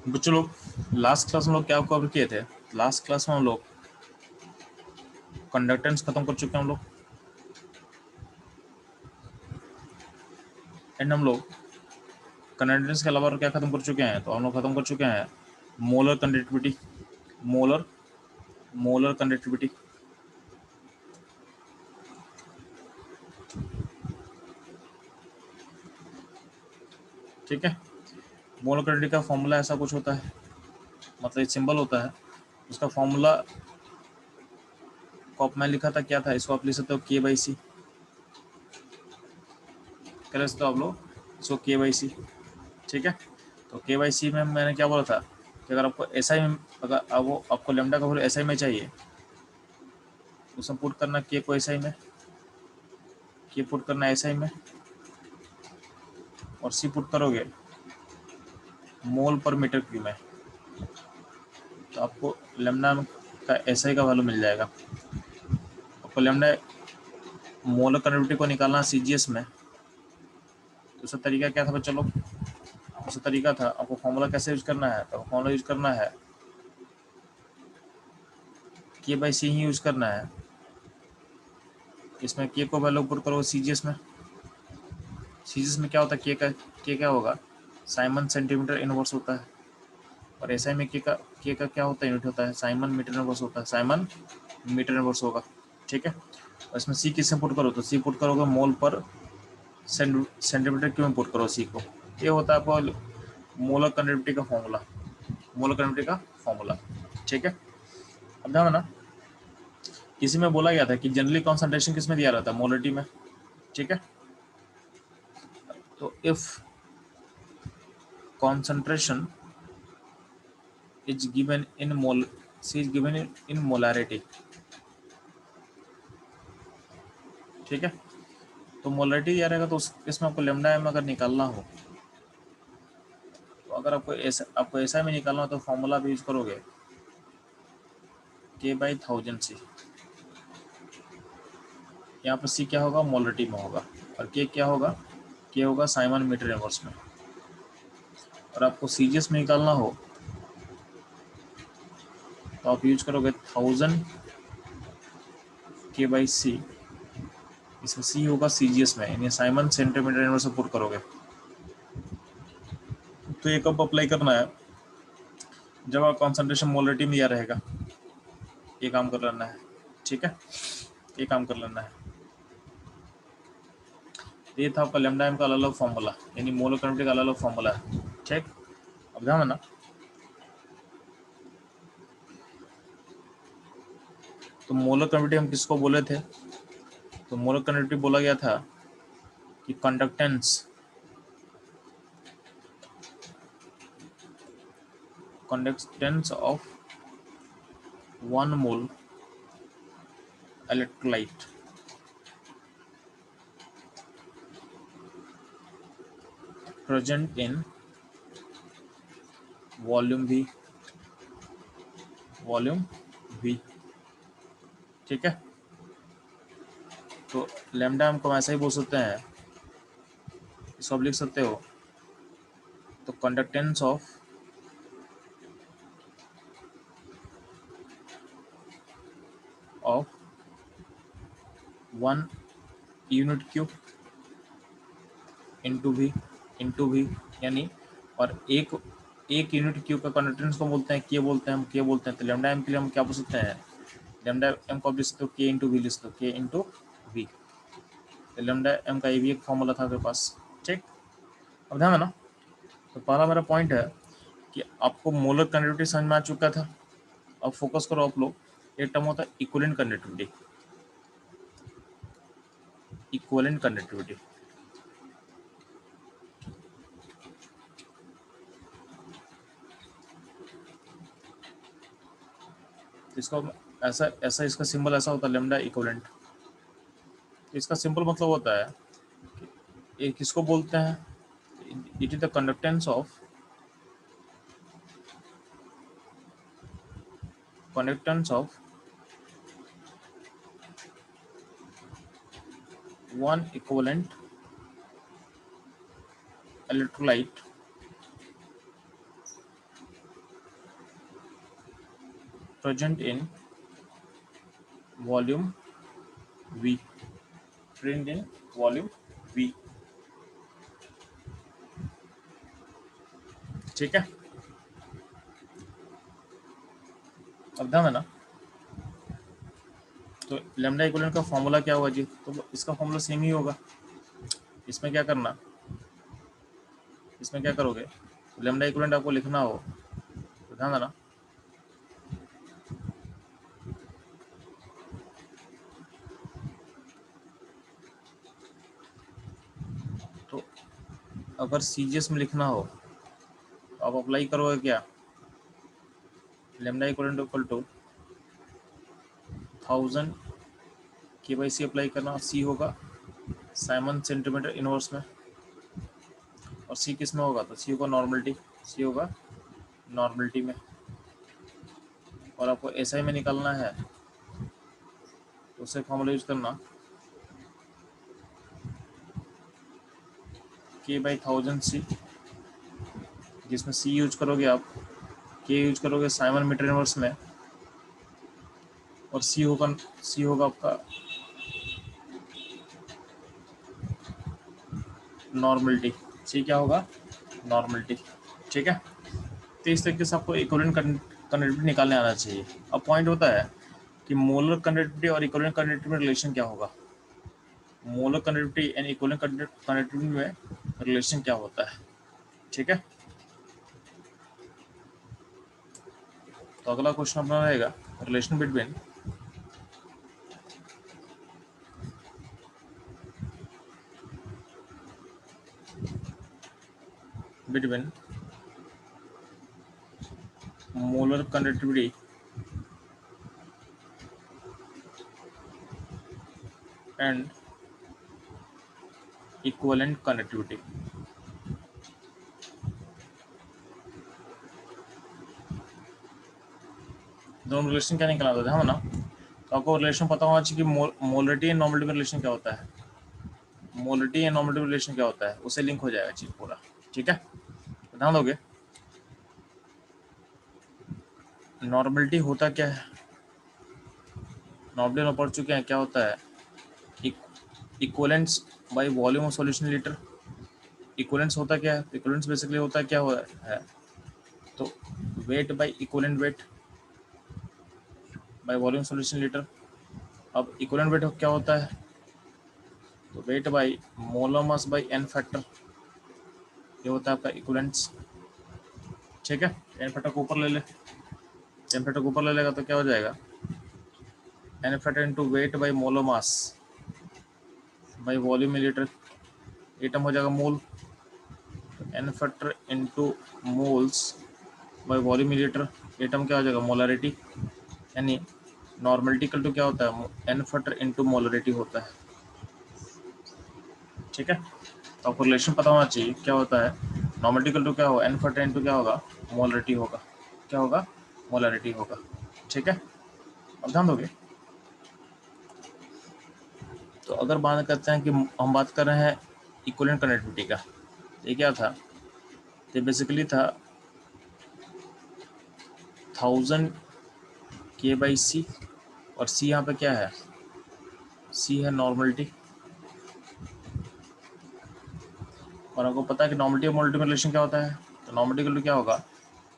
बच्चों लोग, last class में लोग क्या कवर किए थे? लास्ट क्लास में हम लोग कंडक्टेंस खत्म कर चुके हैं हम लोग, एंड हम लोग कंडक्टेंस के अलावा और क्या खत्म कर चुके हैं? तो हम लोग खत्म कर चुके हैं molar conductivity. Molar molar conductivity, ठीक है। मोलर कंडक्टिविटी का फॉर्मूला ऐसा कुछ होता है, मतलब एक सिंबल होता है, उसका फॉर्मूला को मैं लिखा था, क्या था? इसको आप लिख सकते हो K/C। क्या लिख सकते हो आप लोग? इसको K/C, ठीक है। तो K/C में मैंने क्या बोला था कि अगर आपको SI में, अगर वो आपको लेमडा का वैल्यू SI में चाहिए, उसमें पुट करना K को SI में, K पुट करना SI में, और C पुट करोगे मोल पर मीटर क्यूब में, तो आपको लेमडा का SI का वैल्यू मिल जाएगा। आपको लेमडा मोलर कंडक्टिविटी को निकालना CGS में, तो उसका तरीका क्या था बच्चों लोग? उसका तरीका था, आपको फॉर्मूला कैसे यूज करना है? तो फॉर्मूला यूज करना है K/C ही यूज करना है। इसमें K को वैल्यू पुट करो CGS में। CGS में क्या होता है? K क्या होगा? साइमन सेंटीमीटर इनवर्स होता है। और SI में K का क्या होता है? यूनिट होता है साइमन मीटर इनवर्स होता है, साइमन मीटर इनवर्स होगा, ठीक है। और इसमें C किससे पुट करो? तो C पुट करोगे मोल पर सेंटीमीटर क्यों पुट करो C को। ये होता है आपको मोलर कंडक्टिविटी का फॉर्मूला, मोलर कंडक्टिविटी का फॉर्मूला, ठीक है। अब ध्यान ना, किसी में बोला गया था कि जनरली कॉन्सेंट्रेशन किस में दिया रहता है? मोलरिटी में, ठीक है। तो if concentration is given in mol, C is given in molarity, ठीक है। तो मोलरिटी दिया रहेगा, तो इसमें आपको लेमडा एम अगर निकालना हो, तो अगर आपको एसआई में निकालना हो, तो फॉर्मूला भी यूज करोगे K/1000 C। यहाँ पर C क्या होगा? मोलरिटी में होगा, और K क्या होगा? K होगा साइमन मीटर इनवर्स में। और आपको CGS में निकालना हो, तो आप यूज करोगे 1000 K/C। इसमें C होगा CGS में, यानी साइमन सेंटीमीटर इनवर्स में पुट करोगे। तो ये कब अप्लाई करना है? जब आप कॉन्सेंट्रेशन मोलरिटी में दिया रहेगा। ये काम कर लेना है, ठीक है। ये काम कर लेना है। ये था आपका लेमडा एम का अलग अलग फॉर्मूला, यानी मोलर कंडक्टिविटी का अलग अलग फॉर्मूला है, ठीक। अब ध्यान देना, तो मोलर कंडक्टिविटी हम किसको बोले थे? तो मोलर कंडक्टिविटी बोला गया था कि conductance of 1 mole electrolyte present in volume V, ठीक है। तो लेमडा हमको ऐसा ही बोल सकते हैं, इसको आप लिख सकते हो, तो conductance of of 1 unit cube into V, यानी, और एक यूनिट क्यूब का कंडक्टेंस को बोलते हैं हम के बोलते हैं। तो लेमडा एम के लिए हम क्या बोल सकते हैं? लेमडा एम को आप लिख सकते हो के इंटू वी, लिख सकते हो के इंटू वी। तो लेमडा एम का ये भी एक फॉर्मूला था आपके पास, ठीक। अब ध्यान ना, तो पहला मेरा पॉइंट है कि आपको मोलर कंडक्टिविटी समझ में आ चुका था। अब फोकस करो आप लोग, एक टर्म होता है इक्विवेलेंट कंडक्टिविटी। इक्विवेलेंट कंडक्टिविटी, इसका ऐसा ऐसा इसका सिंबल ऐसा होता है लेमडा इक्विवेलेंट। इसका सिंपल मतलब होता है कि ये किसको बोलते हैं? It is the conductance of one equivalent electrolyte present in volume V, present in volume V। ठीक है, अब ध्यान देना। तो लैम्डा इक्विवेलेंट का फॉर्मूला क्या होगा जी? तो इसका फॉर्मूला सेम ही होगा। इसमें क्या करना, इसमें क्या करोगे, लैम्डा इक्विवेलेंट आपको लिखना हो तो ध्यान देना, तो अगर सीजीएस में लिखना हो तो आप अप्लाई करोगे क्या, लैम्डा इक्विवेलेंट इक्वल टू 1000 के/सी अप्लाई करना। सी होगा साइमन सेंटीमीटर इनवर्स में, और सी किस में होगा, तो सी होगा नॉर्मलिटी, सी होगा नॉर्मलिटी में। और आपको एसआई में निकालना है तो उसे फॉर्मूला यूज करना K/1000 C, जिसमें सी यूज करोगे आप, के यूज करोगे साइमन मीटर इनवर्स में, और सी होगा आपका नॉर्मलिटी। सी क्या होगा, नॉर्मलिटी। ठीक है, तो इस तरीके से आपको इक्विवेलेंट कंडक्टिविटी निकालने आना चाहिए। अब पॉइंट होता है कि मोलर कंडक्टिविटी और इक्विवेलेंट कंडक्टिविटी में रिलेशन क्या होगा, molar conductivity and equivalent conductivity में रिलेशन क्या होता है। ठीक है, तो अगला क्वेश्चन अपना रहेगा relation between molar conductivity and equivalent conductivity. दोनों रिलेशन क्या निकला था, ध्यान ना। तो आपको रिलेशन पता होना चाहिए कि मोलरिटी एंड नॉर्मलिटी में रिलेशन क्या होता है, मोलरिटी एंड नॉर्मलिटी में रिलेशन क्या होता है, उससे लिंक हो जाएगा चीज पूरा। ठीक है, तो ध्यान दोगे, नॉर्मलिटी होता क्या है, नॉर्मलिटी में पढ़ चुके हैं क्या होता है, equivalence by volume of solution litre. Equivalence होता क्या है, इक्विवेलेंस बेसिकली होता क्या है, तो weight by equivalent weight by volume solution litre. अब इक्विवेलेंट वेट क्या होता है, तो weight by molar mass by n factor, ये होता है आपका इक्विवेलेंस। ठीक है, एन फैक्टर को ऊपर ले ले, एन फैक्टर को ऊपर ले लेगा तो क्या हो जाएगा, N factor into weight by molar mass by volume litre, ये टर्म हो जाएगा mole, N factor into moles by volume litre, ये टर्म क्या हो जाएगा, मोलरिटी। यानी नॉर्मलिटी इक्वल टू क्या होता है, एन फैक्टर इनटू मोलरिटी होता है। ठीक है, तो आपको रिलेशन पता होना चाहिए क्या होता है, नॉर्मलिटी इक्वल टू क्या होगा, एन फैक्टर इनटू क्या होगा, मोलरिटी होगा, क्या होगा, मोलरिटी होगा। ठीक है, अब ध्यान दोगे। तो अगर बात करते हैं कि हम बात कर रहे हैं इक्विवेलेंट कंडक्टिविटी का, ये क्या था, ये बेसिकली था 1000 K/C, और C यहाँ पे क्या है, C है नॉर्मलिटी। और आपको पता है कि नॉर्मलिटी और मोलरिटी में रिलेशन क्या होता है, तो नॉर्मलिटी का क्या होगा,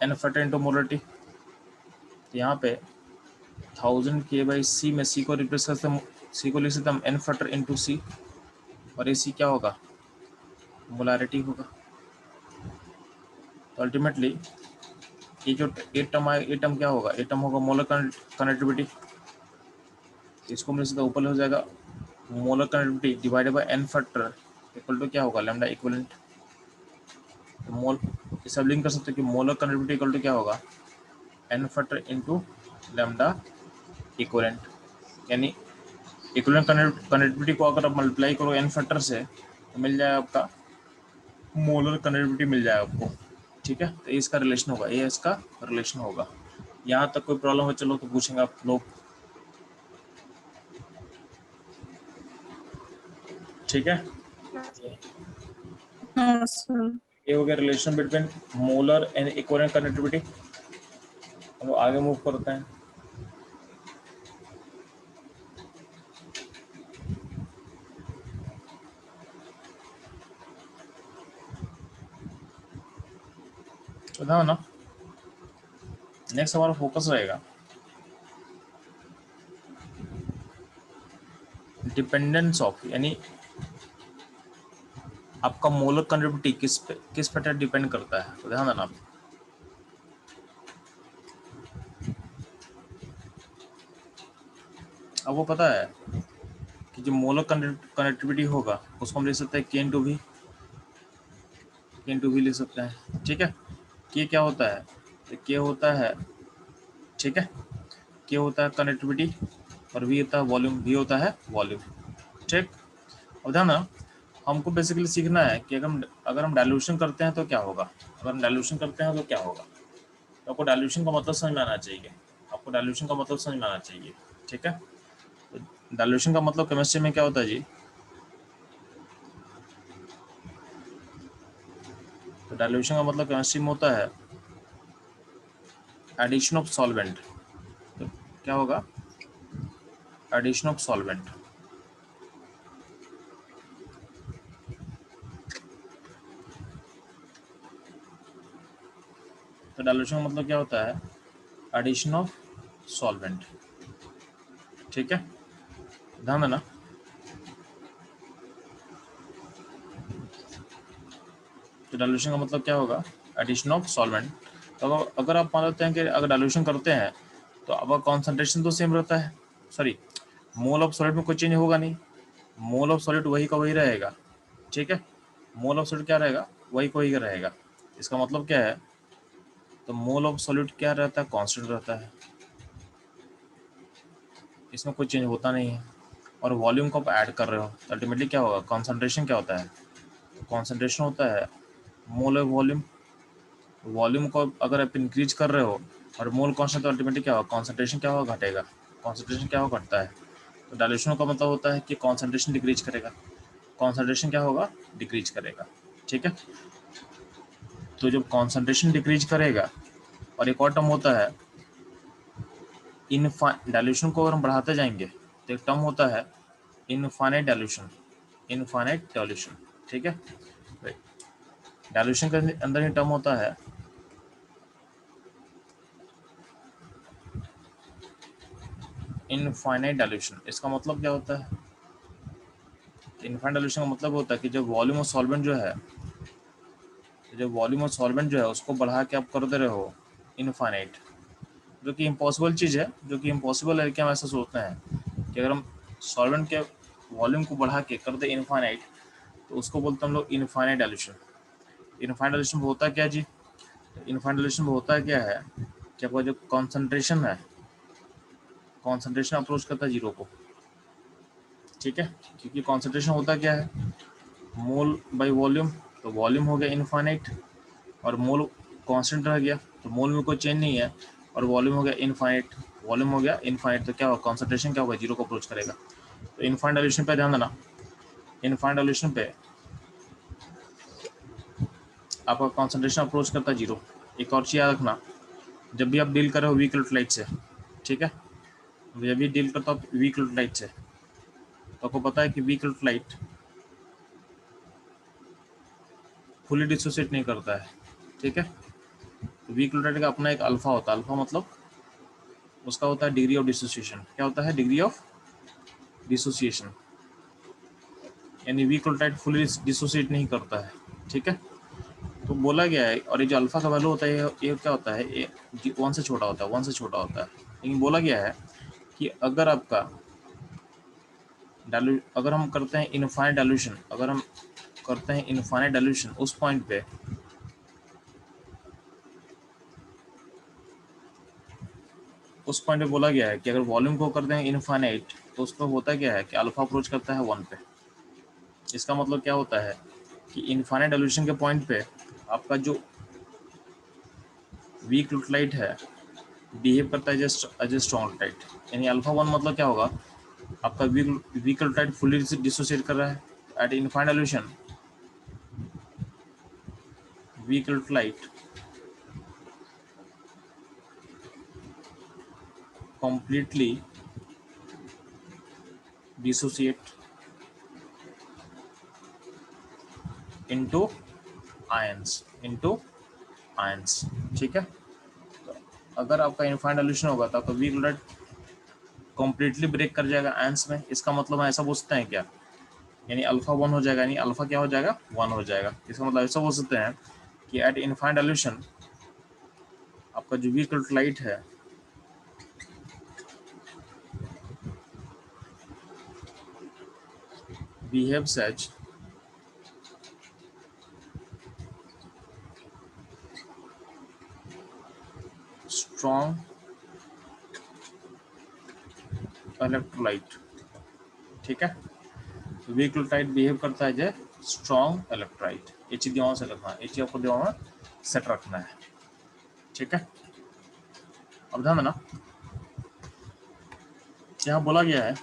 एन फैक्टर इनटू मोलरिटी। तो यहाँ पे 1000 K/C में C को रिप्लेस करते हैं, C को लिख सकते हम एन फैक्टर इनटू C, और ये C क्या होगा, मोलरिटी होगा। तो अल्टीमेटली ये जो ए टर्म आएगा, ए टर्म क्या होगा, ए टर्म होगा मोलर कंडक्टिविटी, इसको मिल सकता ऊपर हो जाएगा molar conductivity divided by n factor equal to क्या होगा, लैम्डा इक्विवेलेंट। तो मोल इसे आप लिंक कर सकते हो कि मोलर कंडक्टिविटी इक्वल टू क्या होगा, n factor into lambda equivalent. यानी इक्विवेलेंट कंडक्टिविटी को अगर आप मल्टीप्लाई करो एन फैक्टर से तो मिल जाएगा आपका मोलर कंडक्टिविटी मिल जाएगा आपको। ठीक है, तो इसका रिलेशन होगा, ये इसका रिलेशन होगा। यहाँ तक कोई प्रॉब्लम हो चलो तो पूछेंगे आप लोग। ठीक है, ये हो गया relation between molar and equivalent conductivity. हम आगे मूव करते हैं। तो ध्यान ना, नेक्स्ट हमारा फोकस रहेगा डिपेंडेंस ऑफ, यानी आपका मोलर कंडक्टिविटी किस पे डिपेंड करता है। तो ध्यान देना आप, आपको पता है कि जो मोलर कंडक्टिविटी होगा उसको हम लिख सकते हैं के इन टू वी लिख सकते हैं। ठीक है, के क्या होता है, तो के होता है, ठीक है, के होता है कंडक्टिविटी और वी होता है वॉल्यूम, वी होता है वॉल्यूम। ठीक, अब ध्यान ना, हमको बेसिकली सीखना है कि अगर हम डाइल्यूशन करते हैं तो क्या होगा, अगर हम डाइल्यूशन करते हैं तो क्या होगा। तो आपको डाइल्यूशन का मतलब समझ में आना चाहिए, आपको डाइल्यूशन का मतलब समझ में आना चाहिए। ठीक है, तो डाइल्यूशन का मतलब केमिस्ट्री में क्या होता है जी, तो डाइल्यूशन का मतलब केमिस्ट्री में होता है एडिशन ऑफ सॉल्वेंट। तो क्या होगा, एडिशन ऑफ सॉल्वेंट। तो डाइल्यूशन का मतलब क्या होता है, एडिशन ऑफ सॉल्वेंट। ठीक है, ध्यान देना, तो डाइल्यूशन का मतलब क्या होगा, एडिशन ऑफ सॉल्वेंट। तो अगर आप मान लेते हैं कि अगर डाइल्यूशन करते हैं तो आपका कॉन्सेंट्रेशन तो सेम रहता है, सॉरी, मोल ऑफ सॉलिड में कोई चेंज होगा नहीं, मोल ऑफ सॉलिड वही का वही रहेगा। ठीक है, मोल ऑफ सॉलिड क्या रहेगा, वही का वही रहेगा। इसका मतलब क्या है, तो मोल ऑफ सॉलिड क्या रहता है, कांस्टेंट रहता है, इसमें कोई चेंज होता नहीं है। और वॉल्यूम को आप ऐड कर रहे हो तो अल्टीमेटली क्या होगा, कॉन्सेंट्रेशन क्या होता है, कॉन्सेंट्रेशन होता है मोल ऑफ वॉल्यूम। वॉल्यूम को अगर आप इंक्रीज कर रहे हो और मोल कांस्टेंट, तो अल्टीमेटली क्या होगा, कॉन्सेंट्रेशन क्या होगा, घटेगा। कॉन्सेंट्रेशन क्या होगा, घटता है। तो डायल्यूशन का मतलब होता है कि कॉन्सेंट्रेशन डिक्रीज करेगा, कॉन्सेंट्रेशन क्या होगा, डिक्रीज करेगा। ठीक है, तो जब कॉन्सेंट्रेशन डिक्रीज करेगा, और एक और टर्म होता है डायल्यूशन को अगर हम बढ़ाते जाएंगे तो एक टर्म होता है इनफाइनाइट डायल्यूशन, इनफाइनाइट डायल्यूशन। ठीक है, डायल्यूशन के अंदर ही टर्म होता है इनफाइनाइट डायल्यूशन। इसका मतलब क्या होता है, इनफाइनाइट डायल्यूशन का मतलब होता है कि जब वॉल्यूम ऑफ सॉल्वेंट जो है, जब वॉल्यूम ऑफ सॉल्वेंट जो है उसको बढ़ा के आप कर दे रहे हो इनफाइनाइट, जो कि इम्पॉसिबल चीज़ है, जो कि इम्पॉसिबल है कि हम ऐसा सोचते हैं कि अगर हम सॉल्वेंट के वॉल्यूम को बढ़ा के कर दे इनफाइनाइट, तो उसको बोलते हैं हम लोग इनफाइनाइट डायल्यूशन। इनफाइनाइट डायल्यूशन में होता क्या जी, इनफाइनाइट डायल्यूशन में होता क्या है कि आपका जो कॉन्सेंट्रेशन है, कॉन्सेंट्रेशन अप्रोच करता है जीरो को। ठीक है, क्योंकि कॉन्सेंट्रेशन होता क्या है, मोल बाई वॉल्यूम, तो वॉल्यूम हो गया इनफाइनाइट और मोल कांस्टेंट रह गया, तो मोल में कोई चेंज नहीं है, और वॉल्यूम हो गया इनफाइनाइट, वॉल्यूम हो गया इनफाइनाइट, तो क्या होगा, कॉन्सेंट्रेशन क्या होगा, जीरो को अप्रोच करेगा। तो इनफाइनाइट डायल्यूशन पे ध्यान देना, इनफाइनाइट डायल्यूशन पे आपका कॉन्सेंट्रेशन अप्रोच करता है जीरो। एक और चीज़ याद रखना, जब भी आप डील कर रहे हो वीक इलेक्ट्रोलाइट से, ठीक है, जब भी डील करता हो वीक इलेक्ट्रोलाइट से, तो आपको पता है कि वीक इलेक्ट्रोलाइट फुली डिसोसिएट नहीं करता है। ठीक है, तो वीक इलेक्ट्रोलाइट का अपना एक अल्फा होता है, अल्फा मतलब उसका होता है डिग्री ऑफ डिसोसिएशन। क्या होता है, डिग्री ऑफ डिसोसिएशन, यानी वीक इलेक्ट्रोलाइट फुली डिसोसिएट नहीं करता है। ठीक है, तो बोला गया है, और ये जो अल्फा का वैल्यू होता है ये क्या होता है, ये वन से छोटा होता है, वन से छोटा होता है। लेकिन बोला गया है कि अगर आपका अगर हम करते हैं इनफाइनाइट डाइल्यूशन, अगर हम करते हैं इनफाइनाइट डाइल्यूशन उस पॉइंट पे, उस पॉइंट पे बोला गया है कि अगर वॉल्यूम को कर दें इनफाइनाइट, तो उसमें होता क्या है कि अल्फा अप्रोच करता है वन पे। इसका मतलब क्या होता है कि इनफाइनाइट डाइल्यूशन के पॉइंट पे आपका जो वीक इलेक्ट्रोलाइट है बिहेव करता है just as a strong electrolyte, यानी अल्फा वन मतलब क्या होगा, आपका वीक इलेक्ट्रोलाइट फुली डिसोसिएट कर रहा है eight infinite dilution. Weak electrolyte completely dissociate into ions, into ions. ठीक है, तो अगर आपका इनफाइनाइट सॉल्यूशन होगा तो आपका वीक क्लोराइड कम्प्लीटली ब्रेक कर जाएगा आयंस में। इसका मतलब हम ऐसा बोल सकते हैं क्या, यानी अल्फा 1 हो जाएगा, यानी अल्फा क्या हो जाएगा, 1 हो जाएगा। इसका मतलब ऐसा बोल सकते हैं कि एट इनफाइनाइट सॉल्यूशन आपका जो वीक क्लोराइड है बिहेव्स एज स्ट्रॉन्ग इलेक्ट्रोलाइट। ठीक है, तो वीक क्लोराइड बिहेव करता है जैसे स्ट्रॉन्ग इलेक्ट्रोलाइट। ये चीज दिमाग से रखना है, ये चीज आपको दिमाग में सेट रखना है। ठीक है, अब ध्यान देना, यहाँ बोला गया है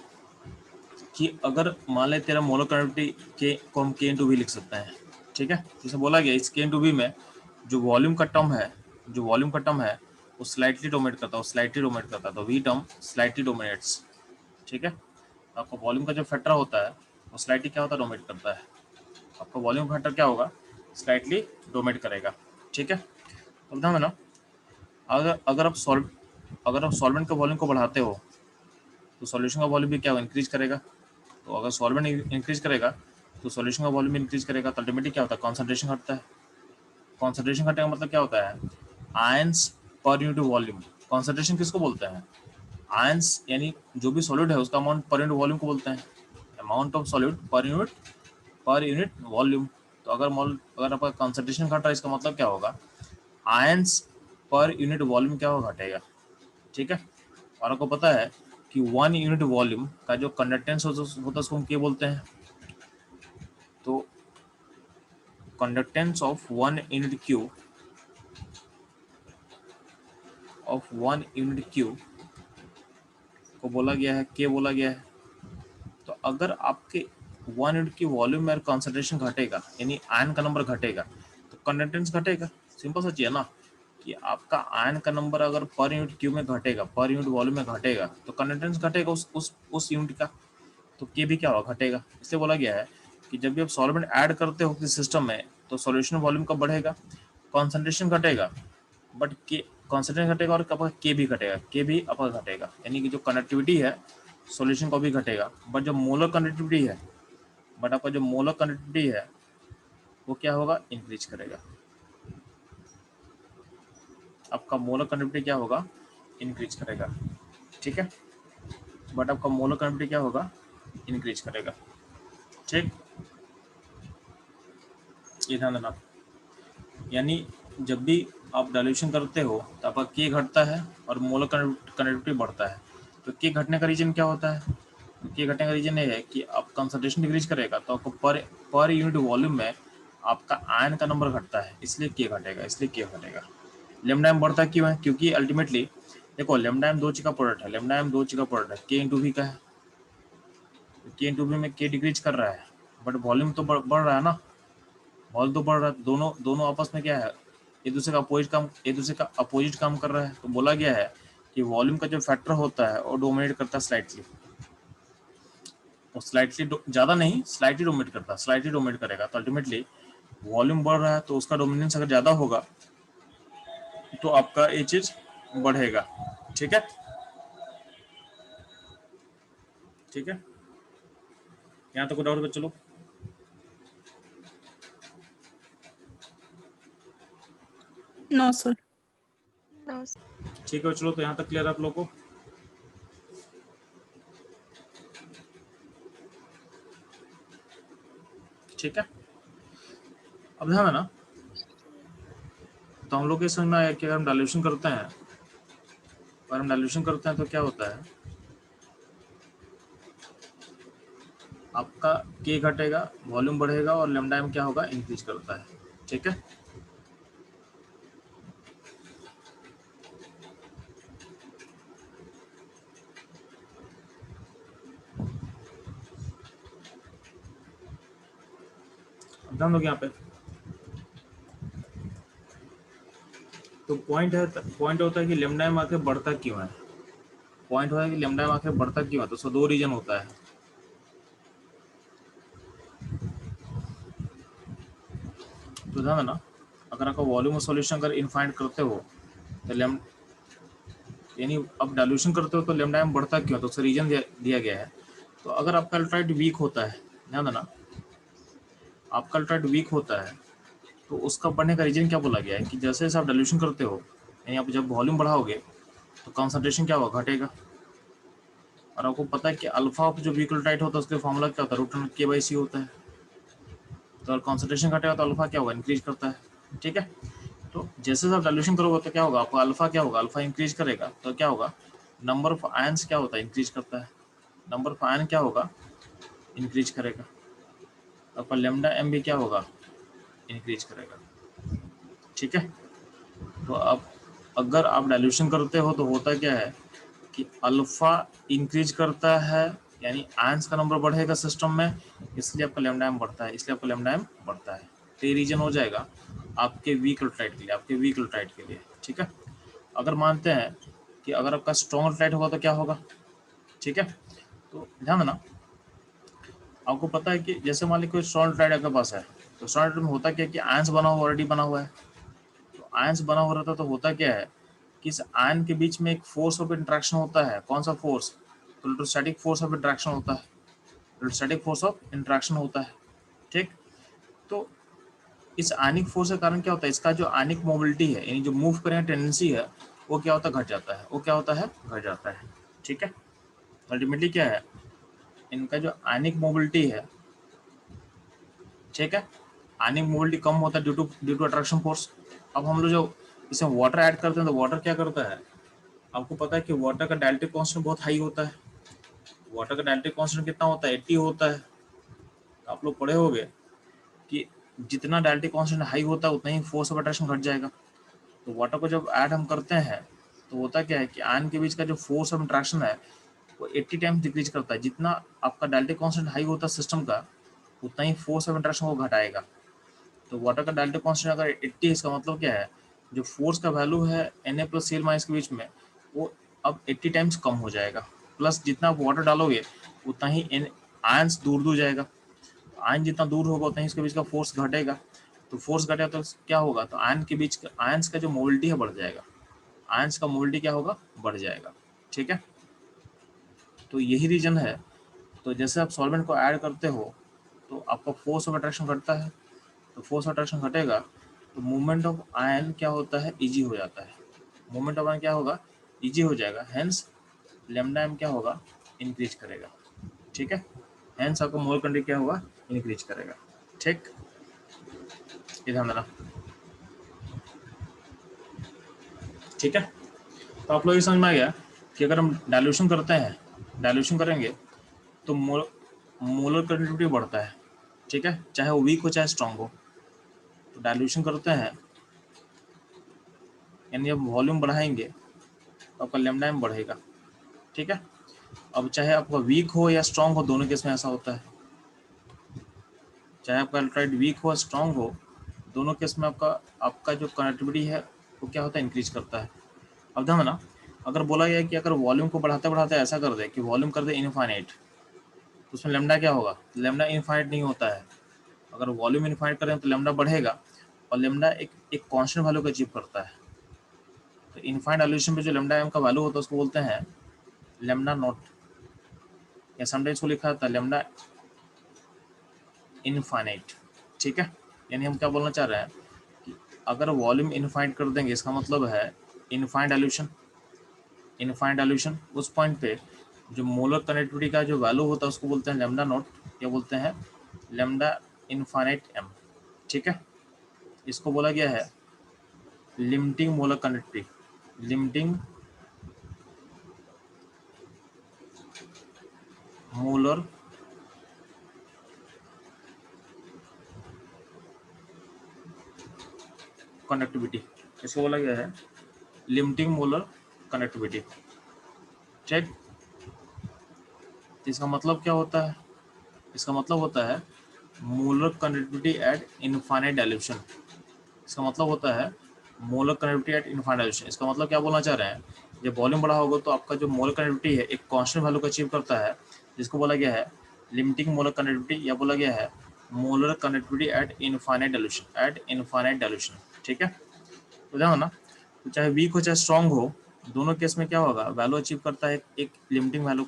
कि अगर मान ले तेरा मोलर कनेक्टिविटी के को हम K/V लिख सकते हैं। ठीक है, जैसे बोला गया इस K/V में जो वॉल्यूम का टर्म है, जो वॉल्यूम का टर्म है वो स्लाइटली डोमिनेट करता है, स्लाइटली डोमिनेट करता है, तो वी टर्म स्लाइटली डोमिनेट्स। ठीक है, आपका वॉल्यूम का जो फैक्टर होता है वो स्लाइटली क्या होता है, डोमिनेट करता है। आपका वॉल्यूम फैक्टर क्या होगा, स्लाइटली डोमिनेट करेगा। ठीक है, अब ध्यान देना, अगर आप सॉल्वेंट के वॉल्यूम को बढ़ाते हो तो सॉल्यूशन का वॉल्यूम भी क्या इंक्रीज करेगा। तो अगर सॉल्वेंट इंक्रीज करेगा तो सॉल्यूशन का वॉल्यूम इंक्रीज करेगा, तो अल्टीमेटली क्या होता है, कॉन्सेंट्रेशन घटता है। कॉन्सेंट्रेशन घटने का मतलब क्या होता है, ions per unit volume. Concentration किसको बोलते हैं, आयंस यानी जो भी सॉलिड है उसका अमाउंट पर यूनिट वॉल्यूम को बोलते हैं, amount of solid per unit volume. तो अगर आपका कॉन्सेंट्रेशन घट रहा है इसका मतलब क्या होगा, आयंस पर यूनिट वॉल्यूम क्या होगा, घटेगा। ठीक है, और आपको पता है कि 1 यूनिट वॉल्यूम का जो कंडक्टेंस होता है उसको हम क्या बोलते हैं, तो कंडक्टेंस ऑफ 1 यूनिट क्यू को बोला गया है, के बोला गया है। तो अगर आपके 1 यूनिट की वॉल्यूम में कॉन्सेंट्रेशन घटेगा यानी आयन का नंबर घटेगा तो कंडक्टेंस घटेगा। सिंपल सा चीज है ना, कि आपका आयन का नंबर अगर पर यूनिट क्यू में घटेगा, पर यूनिट वॉल्यूम में घटेगा तो कंडक्टेंस घटेगा उस यूनिट का, तो के भी क्या होगा, घटेगा। इसलिए बोला गया है कि जब भी आप सॉल्वेंट ऐड करते हो किसी सिस्टम में तो सॉल्यूशन वॉल्यूम कब बढ़ेगा, कॉन्सेंट्रेशन घटेगा, बट के कॉन्सेंट्रेशन घटेगा और आपका के भी घटेगा, के भी आपका घटेगा, यानी कि जो कनेक्टिविटी है सॉल्यूशन का भी घटेगा। बट जो मोलर कनेक्टिविटी है बट आपका जो मोलर कनेक्टिविटी है वो क्या होगा, इंक्रीज करेगा। आपका मोलर कनेक्टिविटी क्या होगा, इंक्रीज करेगा। ठीक है, बट आपका मोलर कनेक्टिविटी क्या होगा, इंक्रीज करेगा। ठीक, ये ध्यान देना, यानी जब भी आप डाइल्यूशन करते हो तो आपका के घटता है और मोलर कनेक्टिविटी बढ़ता है। तो के घटने का रीजन क्या होता है, के घटने का रीजन ये है कि आप कंसंट्रेशन डिक्रीज करेगा तो आपको पर यूनिट वॉल्यूम में आपका आयन का नंबर घटता है, इसलिए के घटेगा, इसलिए के घटेगा। लेमडा एम बढ़ता क्यों है, क्योंकि अल्टीमेटली देखो लेमडा एम दो चीज का प्रोडक्ट है, लेमडा एम दो चीज का प्रोडक्ट है, के इंटू वी का है। के इंटू वी में के डिक्रीज कर रहा है बट वॉल्यूम तो बढ़ रहा है ना, वॉल्यूम तो बढ़ रहा है, दोनों दोनों आपस में क्या है, एक दूसरे का अपोजिट काम कर रहा है। तो बोला गया है कि वॉल्यूम का जो फैक्टर होता है वो डोमिनेट करता है स्लाइटली, और स्लाइटली ज़्यादा नहीं, स्लाइटली डोमिनेट करता है, स्लाइटली डोमिनेट करेगा। तो अल्टीमेटली वॉल्यूम बढ़ रहा है तो उसका डोमिनेंस अगर ज़्यादा होगा तो आपका ये चीज़ बढ़ेगा। ठीक है, ठीक है, यहाँ तक डाउट चलो। No sir. ठीक है, चलो तो यहाँ तक क्लियर आप लोगों को। ठीक है, अब ध्यान है ना, तो हम लोग ये समझना है कि अगर हम डाइल्यूशन करते हैं, अगर हम डाइल्यूशन करते हैं तो क्या होता है, आपका के घटेगा, वॉल्यूम बढ़ेगा और लैम्डा एम क्या होगा, इंक्रीज करता है। ठीक है, अब ध्यान दोगे यहाँ पे, तो पॉइंट होता है कि लैम्डा एम आके बढ़ता क्यों है, पॉइंट होता है कि लैम्डा एम आके बढ़ता क्यों है, तो उसका दो रीजन होता है। तो ध्यान देना, अगर आपका वॉल्यूम ऑफ सॉल्यूशन अगर इनफाइनाइट करते हो तो यानी अब डाइल्यूशन करते हो तो लैम्डा एम बढ़ता क्यों, तो उसका रीजन दिया गया है। तो अगर आपका अल्ट्राइट वीक होता है, ध्यान देना, आपका अल्ट्राइट वीक होता है तो उसका बढ़ने का रीजन क्या बोला गया है कि जैसे जैसे आप डाइल्यूशन करते हो, यानी आप जब वॉल्यूम बढ़ाओगे तो कंसंट्रेशन क्या होगा, घटेगा। और आपको पता है कि अल्फा ऑफ जो वीक अल्ट्राइट होता है उसके फॉर्मूला क्या होता है, रूट के बाई सी होता है। तो अगर कॉन्सेंट्रेशन घटेगा तो अल्फा क्या होगा, इंक्रीज करता है, ठीक है। तो जैसे आप डाइल्यूशन करोगे तो क्या होगा, आपका अल्फा क्या होगा, अल्फा इंक्रीज करेगा तो क्या होगा, नंबर ऑफ आयंस क्या होता है, इंक्रीज करता है। नंबर ऑफ आयन क्या होगा, इंक्रीज करेगा। आपका लेमडा एम भी क्या होगा, इंक्रीज करेगा, ठीक है। तो अब अगर आप डाइल्यूशन करते हो तो होता क्या है कि अल्फा इंक्रीज करता है, यानी आयंस का नंबर बढ़ेगा सिस्टम में, इसलिए आपका लेमडा एम बढ़ता है, इसलिए आपका लेमडा एम बढ़ता है। तो ये रीजन हो जाएगा आपके वीक अल्ट्राइट के लिए, आपके वीक अल्ट्राइट के लिए, ठीक है। अगर मानते हैं कि अगर आपका स्ट्रॉन्ग अल्ट्राइट होगा तो क्या होगा, ठीक है। तो ध्यान देना, आपको पता है कि जैसे मान लीजिए कोई स्ट्रॉन्ग अल्ट्राइट आपके पास है, तो स्ट्रॉन्ग अल्ट्राइट में होता क्या है कि आयंस बना हुआ ऑलरेडी बना हुआ है। तो आयंस बना हुआ रहता है तो होता क्या है कि इस आयन के बीच में एक फोर्स ऑफ इंट्रैक्शन होता है। कौन सा फोर्स, तो इलेक्ट्रोस्टैटिक फोर्स ऑफ इंट्रैक्शन होता है, इलेक्ट्रोस्टैटिक फोर्स ऑफ इंट्रैक्शन होता है, ठीक। तो इस आयनिक फोर्स के कारण क्या होता है, इसका जो आयनिक मोबिलिटी है, यानी जो मूव करने का टेंडेंसी है, वो क्या होता है, घट जाता है। वो क्या होता है, घट जाता है, ठीक है। अल्टीमेटली क्या है, इनका जो आयनिक मोबिलिटी है, ठीक है, आयनिक मोबिलिटी कम होता है ड्यू टू अट्रैक्शन फोर्स। अब हम लोग जो इसमें वाटर ऐड करते हैं तो वाटर क्या करता है, आपको पता है कि वाटर का डायलेक्ट्रिक कांस्टेंट बहुत हाई होता है। वाटर का डायलेक्ट्रिक कांस्टेंट कितना होता है, 80 होता है। आप लोग पढ़े होंगे कि जितना डायलेक्ट्रिक कांस्टेंट हाई होता है उतना ही फोर्स ऑफ अट्रैक्शन घट जाएगा। तो वाटर को जब ऐड हम करते हैं तो होता क्या है कि आयन के बीच का जो फोर्स ऑफ इंट्रैक्शन है वो 80 टाइम्स डिक्रीज करता है। जितना आपका डायलेक्ट्रिक कांस्टेंट हाई होता है सिस्टम का, उतना ही फोर्स ऑफ इंट्रैक्शन को घटाएगा। तो वाटर का डायलेक्ट्रिक कांस्टेंट अगर 80 है, इसका मतलब क्या है, जो फोर्स का वैल्यू है Na प्लस Cl माइनस के बीच में, वो अब 80 टाइम्स कम हो जाएगा। प्लस जितना आप वाटर डालोगे उतना ही आयंस दूर दूर जाएगा। आयन जितना दूर होगा उतना ही इसके बीच का फोर्स घटेगा। तो फोर्स घटेगा तो क्या होगा, तो आयन के बीच आयंस का जो मोबिलिटी है बढ़ जाएगा। आयंस का मोबिलिटी क्या होगा, बढ़ जाएगा, ठीक है। तो यही रीजन है। तो जैसे आप सॉल्वेंट को ऐड करते हो तो आपका फोर्स ऑफ अट्रैक्शन घटता है। तो फोर्स ऑफ अट्रैक्शन घटेगा तो मूवमेंट ऑफ आयन क्या होता है, इजी हो जाता है। मूवमेंट ऑफ आयन क्या होगा, इजी हो जाएगा। हेंस लेमडा एम क्या होगा, इंक्रीज करेगा, ठीक है। हेंस आपका मोल कंडक्टिविटी क्या होगा, इंक्रीज करेगा, ठीक। ये ध्यान देना, ठीक है। तो आप लोग ये समझ में आ गया कि अगर हम डाइल्यूशन करते हैं, डाइल्यूशन करेंगे तो मोलर कंडक्टिविटी बढ़ता है, ठीक है, चाहे वो वीक हो चाहे स्ट्रांग हो। तो डाइल्यूशन करते हैं यानी जब वॉल्यूम बढ़ाएंगे तो आपका लेमडा एम बढ़ेगा, ठीक है। अब चाहे आपका वीक हो या स्ट्रांग हो, दोनों केस में ऐसा होता है। चाहे आपका अल्ट्राइट वीक हो स्ट्रांग हो, दोनों केस में आपका आपका जो कनेक्टिविटी है वो क्या होता है, इंक्रीज करता है। अब ध्यान देना, अगर बोला गया कि अगर वॉल्यूम को बढ़ाते बढ़ाते ऐसा कर दे कि वॉल्यूम कर दे इनफाइनाइट, तो उसमें लेमडा क्या होगा, लेमडा इनफाइनाइट नहीं होता है। अगर वॉल्यूम इनफाइनाइट करें तो लेमडा बढ़ेगा, और लेमडा एक कांस्टेंट वैल्यू का अचीव करता है। तो इनफाइनाइट डाइल्यूशन पे जो लेमडा एम का वैल्यू होता है उसको बोलते हैं लेमडा नॉट, या समटाइम्स को लिखा था लेमडा इनफाइनाइट, ठीक है। यानी हम क्या बोलना चाह रहे हैं कि अगर वॉल्यूम इनफाइनाइट कर देंगे इसका मतलब है इनफाइनाइट डाइल्यूशन। इनफाइनाइट डाइल्यूशन उस पॉइंट पे जो मोलर कनेक्टिविटी का जो वैल्यू होता है उसको बोलते हैं लेमडा नॉट, या बोलते हैं लेमडा इनफाइनाइट एम, ठीक है। इसको बोला गया है limiting molar connectivity, limiting molar connectivity, इसको बोला गया है लिमिटिंग मोलर कनेक्टिविटी, ठीक। इसका मतलब क्या होता है, इसका मतलब होता है molar connectivity eight infinite dilution. इसका मतलब होता है molar connectivity eight infinite dilution. इसका मतलब क्या बोलना चाह रहे हैं, जब वॉल्यूम बड़ा होगा तो आपका जो मोलर कनेक्टिविटी है एक कांस्टेंट वैल्यू का अचीव करता है, जिसको बोला गया है लिमिटिंग मोलर कनेक्टिविटी, या बोला गया है molar connectivity eight infinite dilution, eight infinite dilution, ठीक है, तो ध्यान ना, तो चाहे वीक हो चाहे स्ट्रांग हो, दोनों केस में क्या होगा, वैल्यू अचीव करता है एक लिमिटिंग वैल्यू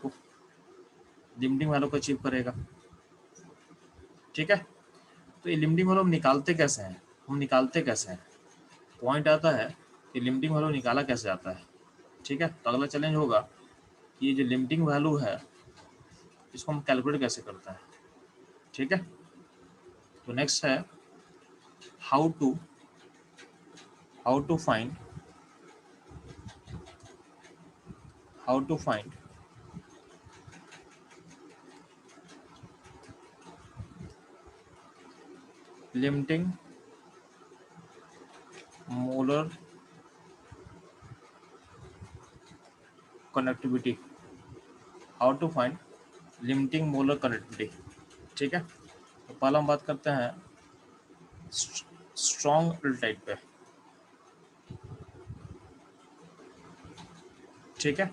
को अचीव करेगा। ठीक है, तो ये लिमिटिंग वैल्यू हम निकालते कैसे हैं, पॉइंट आता है कि लिमिटिंग वैल्यू निकाला कैसे जाता है। ठीक है, तो अगला चैलेंज होगा कि ये जो लिमिटिंग वैल्यू है इसको हम कैलकुलेट कैसे करते हैं। ठीक है, तो नेक्स्ट है how to find limiting molar connectivity. ठीक है, तो पहला हम बात करते हैं स्ट्रॉन्ग टाइप पे। ठीक है,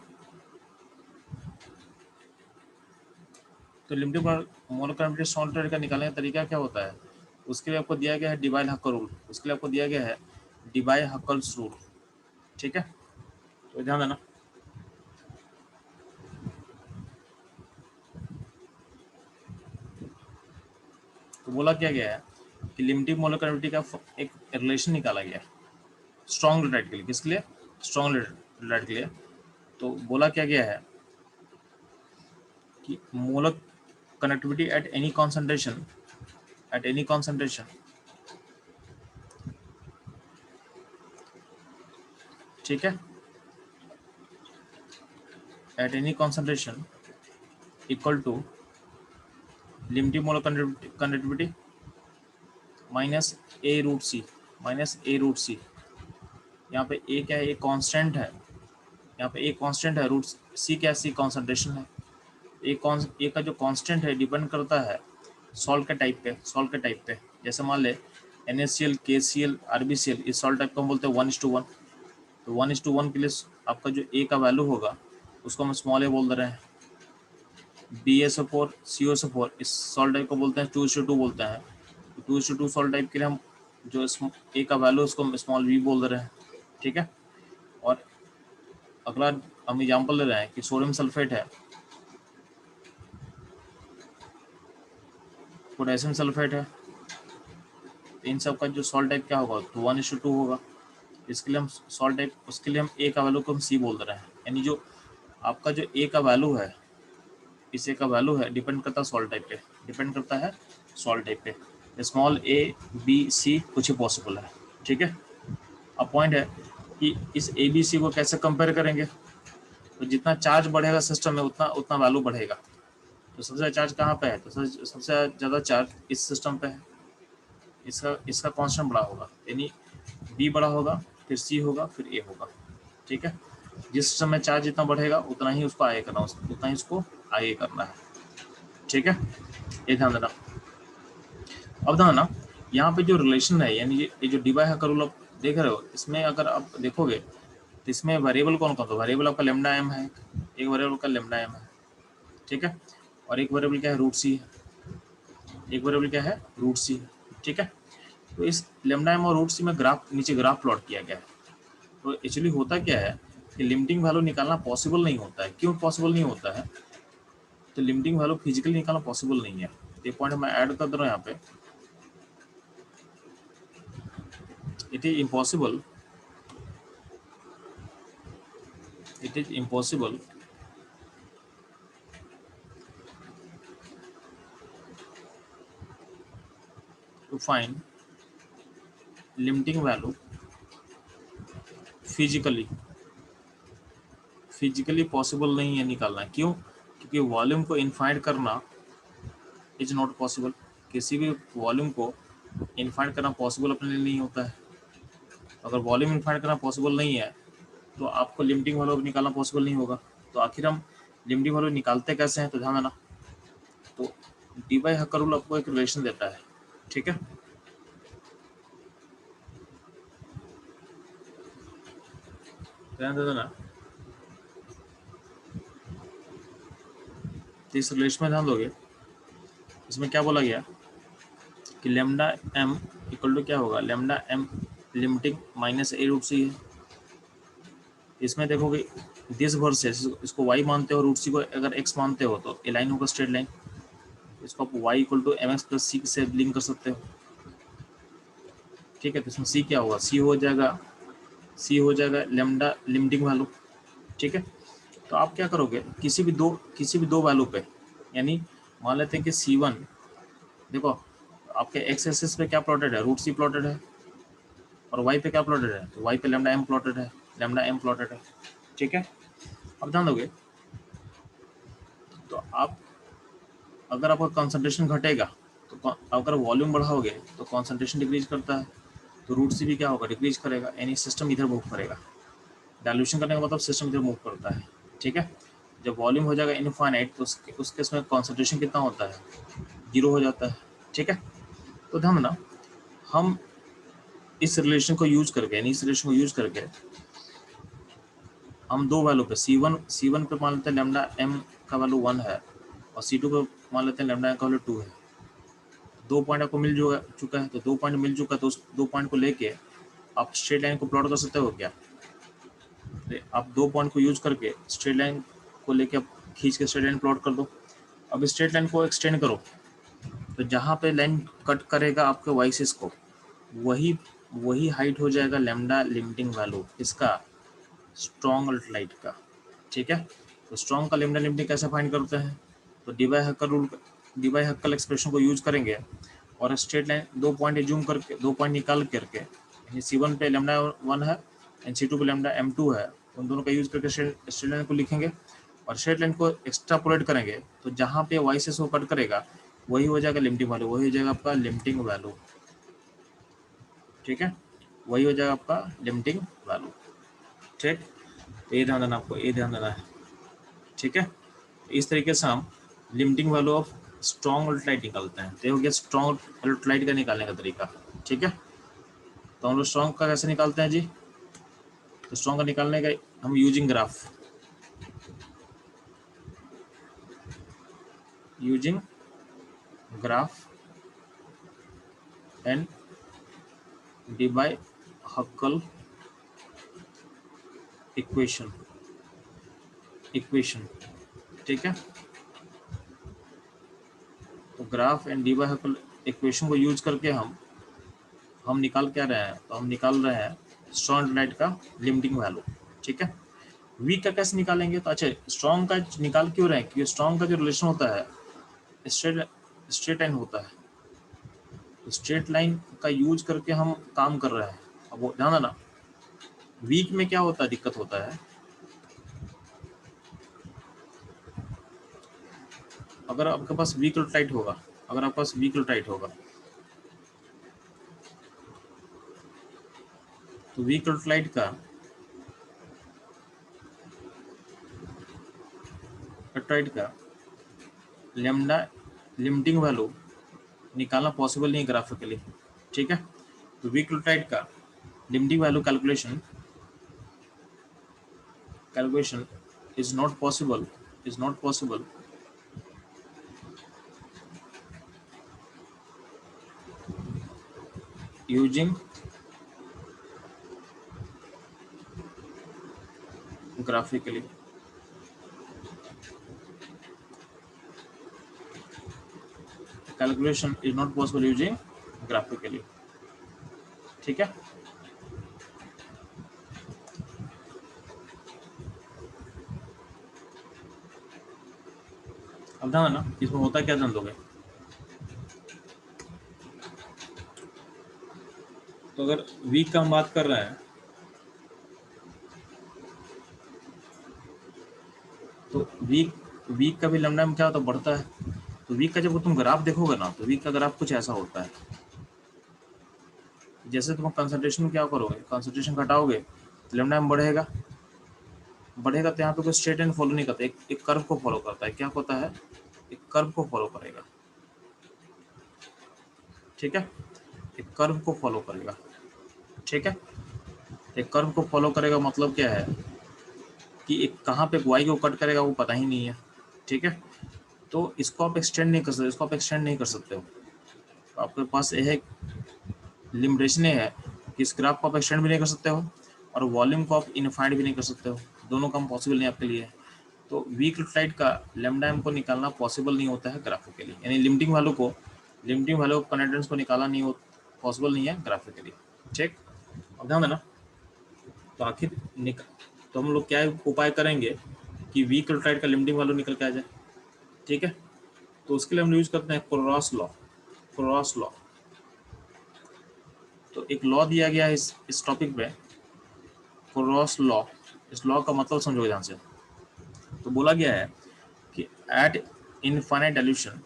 तो limiting molar connectivity strong type का निकालने का तरीका क्या होता है, उसके लिए आपको दिया गया है डिवाइड-हक्कल रूल। ठीक है, तो ध्यान देना, तो बोला क्या गया है कि लिमिटिंग मोलर कनेक्टिविटी का एक रिलेशन निकाला गया है स्ट्रॉन्ग लेटराइट के लिए। किसके लिए, स्ट्रॉन्ग लेटराइट के लिए। तो बोला क्या गया है कि molar connectivity at any concentration ठीक है, at any concentration equal to limiting molar connectivity minus A root C. यहाँ पे ए क्या है, एक कांस्टेंट है, यहाँ पे ए कांस्टेंट है, रूट सी क्या है, सी कॉन्सेंट्रेशन है। ए का जो कांस्टेंट है डिपेंड करता है सॉल्ट के टाइप पे। जैसे मान ले NaCl, KCl, RbCl, इस सॉल्ट टाइप को हम बोलते हैं 1:1। तो 1:1 के लिए आपका जो ए का वैल्यू होगा उसको हम स्मॉल ए बोल दे रहे हैं। BaSO4, COSO4 इस सॉल्ट टाइप को बोलते हैं 2:2 बोलते हैं। तो 2:2 सॉल्ट टाइप के लिए हम जो ए का वैल्यू उसको हम स्मॉल v बोल दे रहे हैं। ठीक है, और अगला हम एग्जाम्पल ले रहे हैं कि सोडियम सल्फेट है, पोटेशियम सल्फेट है, इन सब का जो सॉल्ट टाइप क्या होगा, तो 1:2 होगा। इसके लिए हम सॉल्ट टाइप, उसके लिए हम ए का वैल्यू को हम सी बोल दे रहे हैं। यानी जो आपका जो ए का वैल्यू है, इस ए का वैल्यू है डिपेंड करता है सॉल्ट टाइप पे। स्मॉल ए बी सी कुछ ही पॉसिबल है। ठीक है, अब पॉइंट है कि इस ए बी सी को कैसे कंपेयर करेंगे, तो जितना चार्ज बढ़ेगा सिस्टम में उतना वैल्यू बढ़ेगा। तो सबसे ज़्यादा चार्ज कहाँ पे है, तो सबसे ज़्यादा चार्ज इस सिस्टम पे है, इसका कांस्टेंट बड़ा होगा, यानी बी बड़ा होगा, फिर सी होगा, फिर ए होगा। ठीक है, जिस सिस्टम में चार्ज जितना बढ़ेगा उतना ही उसको आगे करना है। ठीक है, ये ध्यान देना। अब ध्यान देना, यहाँ पे जो रिलेशन है, यानी ये जो डिवाइड-हक्कल रूल आप देख रहे हो, इसमें अगर आप देखोगे तो इसमें वेरिएबल कौन कौन सा, वेरिएबल आपका लेमडा एम है, एक वेरिएबल का लेमडा एम है। ठीक है, और एक वेरिएबल क्या है, रूट सी है। ठीक है, तो इस लेमडा एम और रूट सी में नीचे ग्राफ प्लॉट किया गया है। तो एक्चुअली होता क्या है कि लिमिटिंग वैल्यू निकालना पॉसिबल नहीं होता है। क्यों पॉसिबल नहीं होता है, तो लिमिटिंग वैल्यू फिजिकली निकालना पॉसिबल नहीं है। ये पॉइंट मैं ऐड कर दे रहा हूँ यहाँ पे। It is impossible to find limiting value physically possible नहीं है निकालना। क्यों, क्योंकि वॉल्यूम को इनफाइंड करना इज नॉट पॉसिबल। किसी भी वॉल्यूम को इनफाइंड करना पॉसिबल अपने लिए नहीं होता है। अगर वॉल्यूम इनफाइंड करना पॉसिबल नहीं है तो आपको लिमिटिंग वैल्यू निकालना पॉसिबल नहीं होगा। तो आखिर हम लिमिटिंग वैल्यू निकालते कैसे हैं, तो ध्यान देना। तो डिवाइड-हक्कल रूल आपको एक रिलेशन देता है। ठीक है, ध्यान दे देना। तो इस रिलेशन में ध्यान दोगे, इसमें क्या बोला गया कि लेमडा एम इक्वल टू क्या होगा, lambda M limiting minus A root सी है। इसमें देखोगे दिस वर्सेस इसको y मानते हो, रूट सी को अगर x मानते हो तो ए लाइन होगा स्ट्रेट लाइन, इसको आप y equal to M X plus C से लिंक कर सकते हो। ठीक है, तो इसमें c क्या होगा, c हो जाएगा लेमडा लिमिटिंग वैल्यू। ठीक है, तो आप क्या करोगे, किसी भी दो वैल्यू पे, यानी मान लेते हैं कि c1, देखो आपके एक्स एक्सिस पे क्या प्लॉटेड है, रूट सी प्लॉटेड है, और वाई पे क्या प्लॉटेड है, तो वाई पे लेमडा एम प्लॉटेड है, लेमडा एम प्लॉटेड है। ठीक है, अब ध्यान दोगे तो आप, अगर आपका कंसंट्रेशन घटेगा तो अगर वॉल्यूम बढ़ाओगे तो कंसंट्रेशन डिक्रीज करता है, तो रूट सी भी क्या होगा, डिक्रीज करेगा, यानी सिस्टम इधर मूव करेगा। डायल्यूशन करने का मतलब सिस्टम इधर मूव करता है। ठीक है, जब वॉल्यूम हो जाएगा इनफाइनाइट तो उस केस में कॉन्सेंट्रेशन कितना होता है, 0 हो जाता है। ठीक है, तो ध्यान देना, हम इस रिलेशन को यूज करके, यानी इस रिलेशन को यूज करके हम दो वैल्यू पे C1 पे मान लेते हैं लेमडा एम का वैल्यू 1 है, और C2 पे मान लेते हैं लेमडा एम का वैल्यू 2 है। दो पॉइंट आपको मिल चुका है, तो दो पॉइंट मिल चुका है, तो उस दो पॉइंट को लेके आप स्ट्रेट लाइन को प्लॉट कर सकते हो क्या। तो आप दो पॉइंट को यूज करके स्ट्रेट लाइन को लेके आप खींच के स्ट्रेट लाइन प्लॉट कर दो। अब स्ट्रेट लाइन को एक्सटेंड करो, तो जहाँ पे लाइन कट करेगा आपके वाई एक्सिस को, वही हाइट हो जाएगा लेमडा लिमिटिंग वैल्यू इसका, स्ट्रॉन्ग अल्टरलाइट का। ठीक है, तो स्ट्रॉन्ग का लेमडा लिमिटिंग कैसे फाइंड करते हैं, तो डिवाई हक्कल एक्सप्रेशन को यूज करेंगे, और स्ट्रेट लाइन दो पॉइंट जूम करके, दो पॉइंट निकाल करके, यानी C1 पे लेमडा 1 है एंड C2 पे लेमडा M2 है, उन दोनों का यूज करके स्ट्रेट लाइन को लिखेंगे, और स्ट्रेट लाइन को एक्सट्रापोलेट करेंगे, तो जहाँ पे वाई से कट करेगा वही हो जाएगा लिमिटिंग वैल्यू, वही हो जाएगा आपका लिमिटिंग वैल्यू। ठीक है, वही हो जाएगा आपका लिमिटिंग वैल्यू। ठीक, तो ये ध्यान देना, आपको ये ध्यान देना है। ठीक है, इस तरीके से हम लिमिटिंग वैल्यू ऑफ स्ट्रॉन्ग अल्टरलाइट निकालते हैं। तो ये हो गया स्ट्रॉन्ग अल्टरलाइट का निकालने का तरीका। ठीक है, तो हम लोग स्ट्रॉन्ग का कैसे निकालते हैं जी, तो स्ट्रॉन्ग का निकालने का हम using graph and Debye Huckel equation. ठीक है, तो graph and Debye Huckel equation को यूज करके हम निकाल क्या रहे हैं, तो हम निकाल रहे हैं स्ट्रॉन्ग अल्टरलाइट का लिमिटिंग वैल्यू। ठीक है, वीक का कैसे निकालेंगे, तो अच्छा स्ट्रॉन्ग का निकाल क्यों रहे हैं, क्योंकि स्ट्रॉन्ग का जो रिलेशन होता है स्ट्रेट लाइन होता है, तो स्ट्रेट लाइन का यूज करके हम काम कर रहे हैं। अब वो ध्यान देना, वीक में क्या होता है, दिक्कत होता है, अगर आपके पास वीक टाइट होगा, तो वीक टाइट का लेमडा लिमिटिंग वैल्यू निकालना पॉसिबल नहीं ग्राफिकली। ठीक है, तो वीक टाइट का limiting value calculation is not possible using graphically। Calculation is not possible using graphically. ठीक है, अब ध्यान ना, इसमें होता क्या जान दोगे, तो अगर वीक का हम बात कर रहे हैं, तो वीक का भी लैम्डा में क्या होता है, बढ़ता है। तो वीक का जब तुम ग्राफ देखोगे ना, तो वीक का ग्राफ कुछ ऐसा होता है, जैसे तुम कंसंट्रेशन क्या करोगे, कंसंट्रेशन घटाओगे तो लैम्डा में बढ़ेगा, तो यहाँ पे कोई स्ट्रेट लाइन फॉलो नहीं करता, एक कर्व को फॉलो करता है। क्या होता है, एक कर्व को फॉलो करेगा। ठीक है, एक कर्व को फॉलो करेगा। ठीक है, एक कर्व को फॉलो करेगा मतलब क्या है कि एक कहाँ पे वाई को कट करेगा वो पता ही नहीं है। ठीक है, तो इसको आप एक्सटेंड नहीं कर सकते हो। तो आपके पास यह लिमिटेशन है कि इस ग्राफ को आप एक्सटेंड भी नहीं कर सकते हो और वॉल्यूम को आप इनफाइनाइट भी नहीं कर सकते हो, दोनों काम पॉसिबल नहीं आपके लिए। तो वीक इलेक्ट्रोलाइट का लैम्डा एम को निकालना पॉसिबल नहीं होता है ग्राफिकली, यानी लिमिटिंग वैल्यू ऑफ कंडक्टेंस को निकालना नहीं पॉसिबल नहीं है ग्राफिकली। ठीक, अब ध्यान देना। तो आखिर तो हम लोग क्या उपाय करेंगे कि वीक इलेक्ट्रोलाइट का लिमिटिंग वैल्यू निकल के आ जाए। ठीक है, तो उसके लिए हम यूज करते हैं क्रॉस लॉ। तो एक लॉ दिया गया है इस टॉपिक पे, क्रॉस लॉ। इस लॉ का मतलब समझो ध्यान से। तो बोला गया है कि eight infinite dilution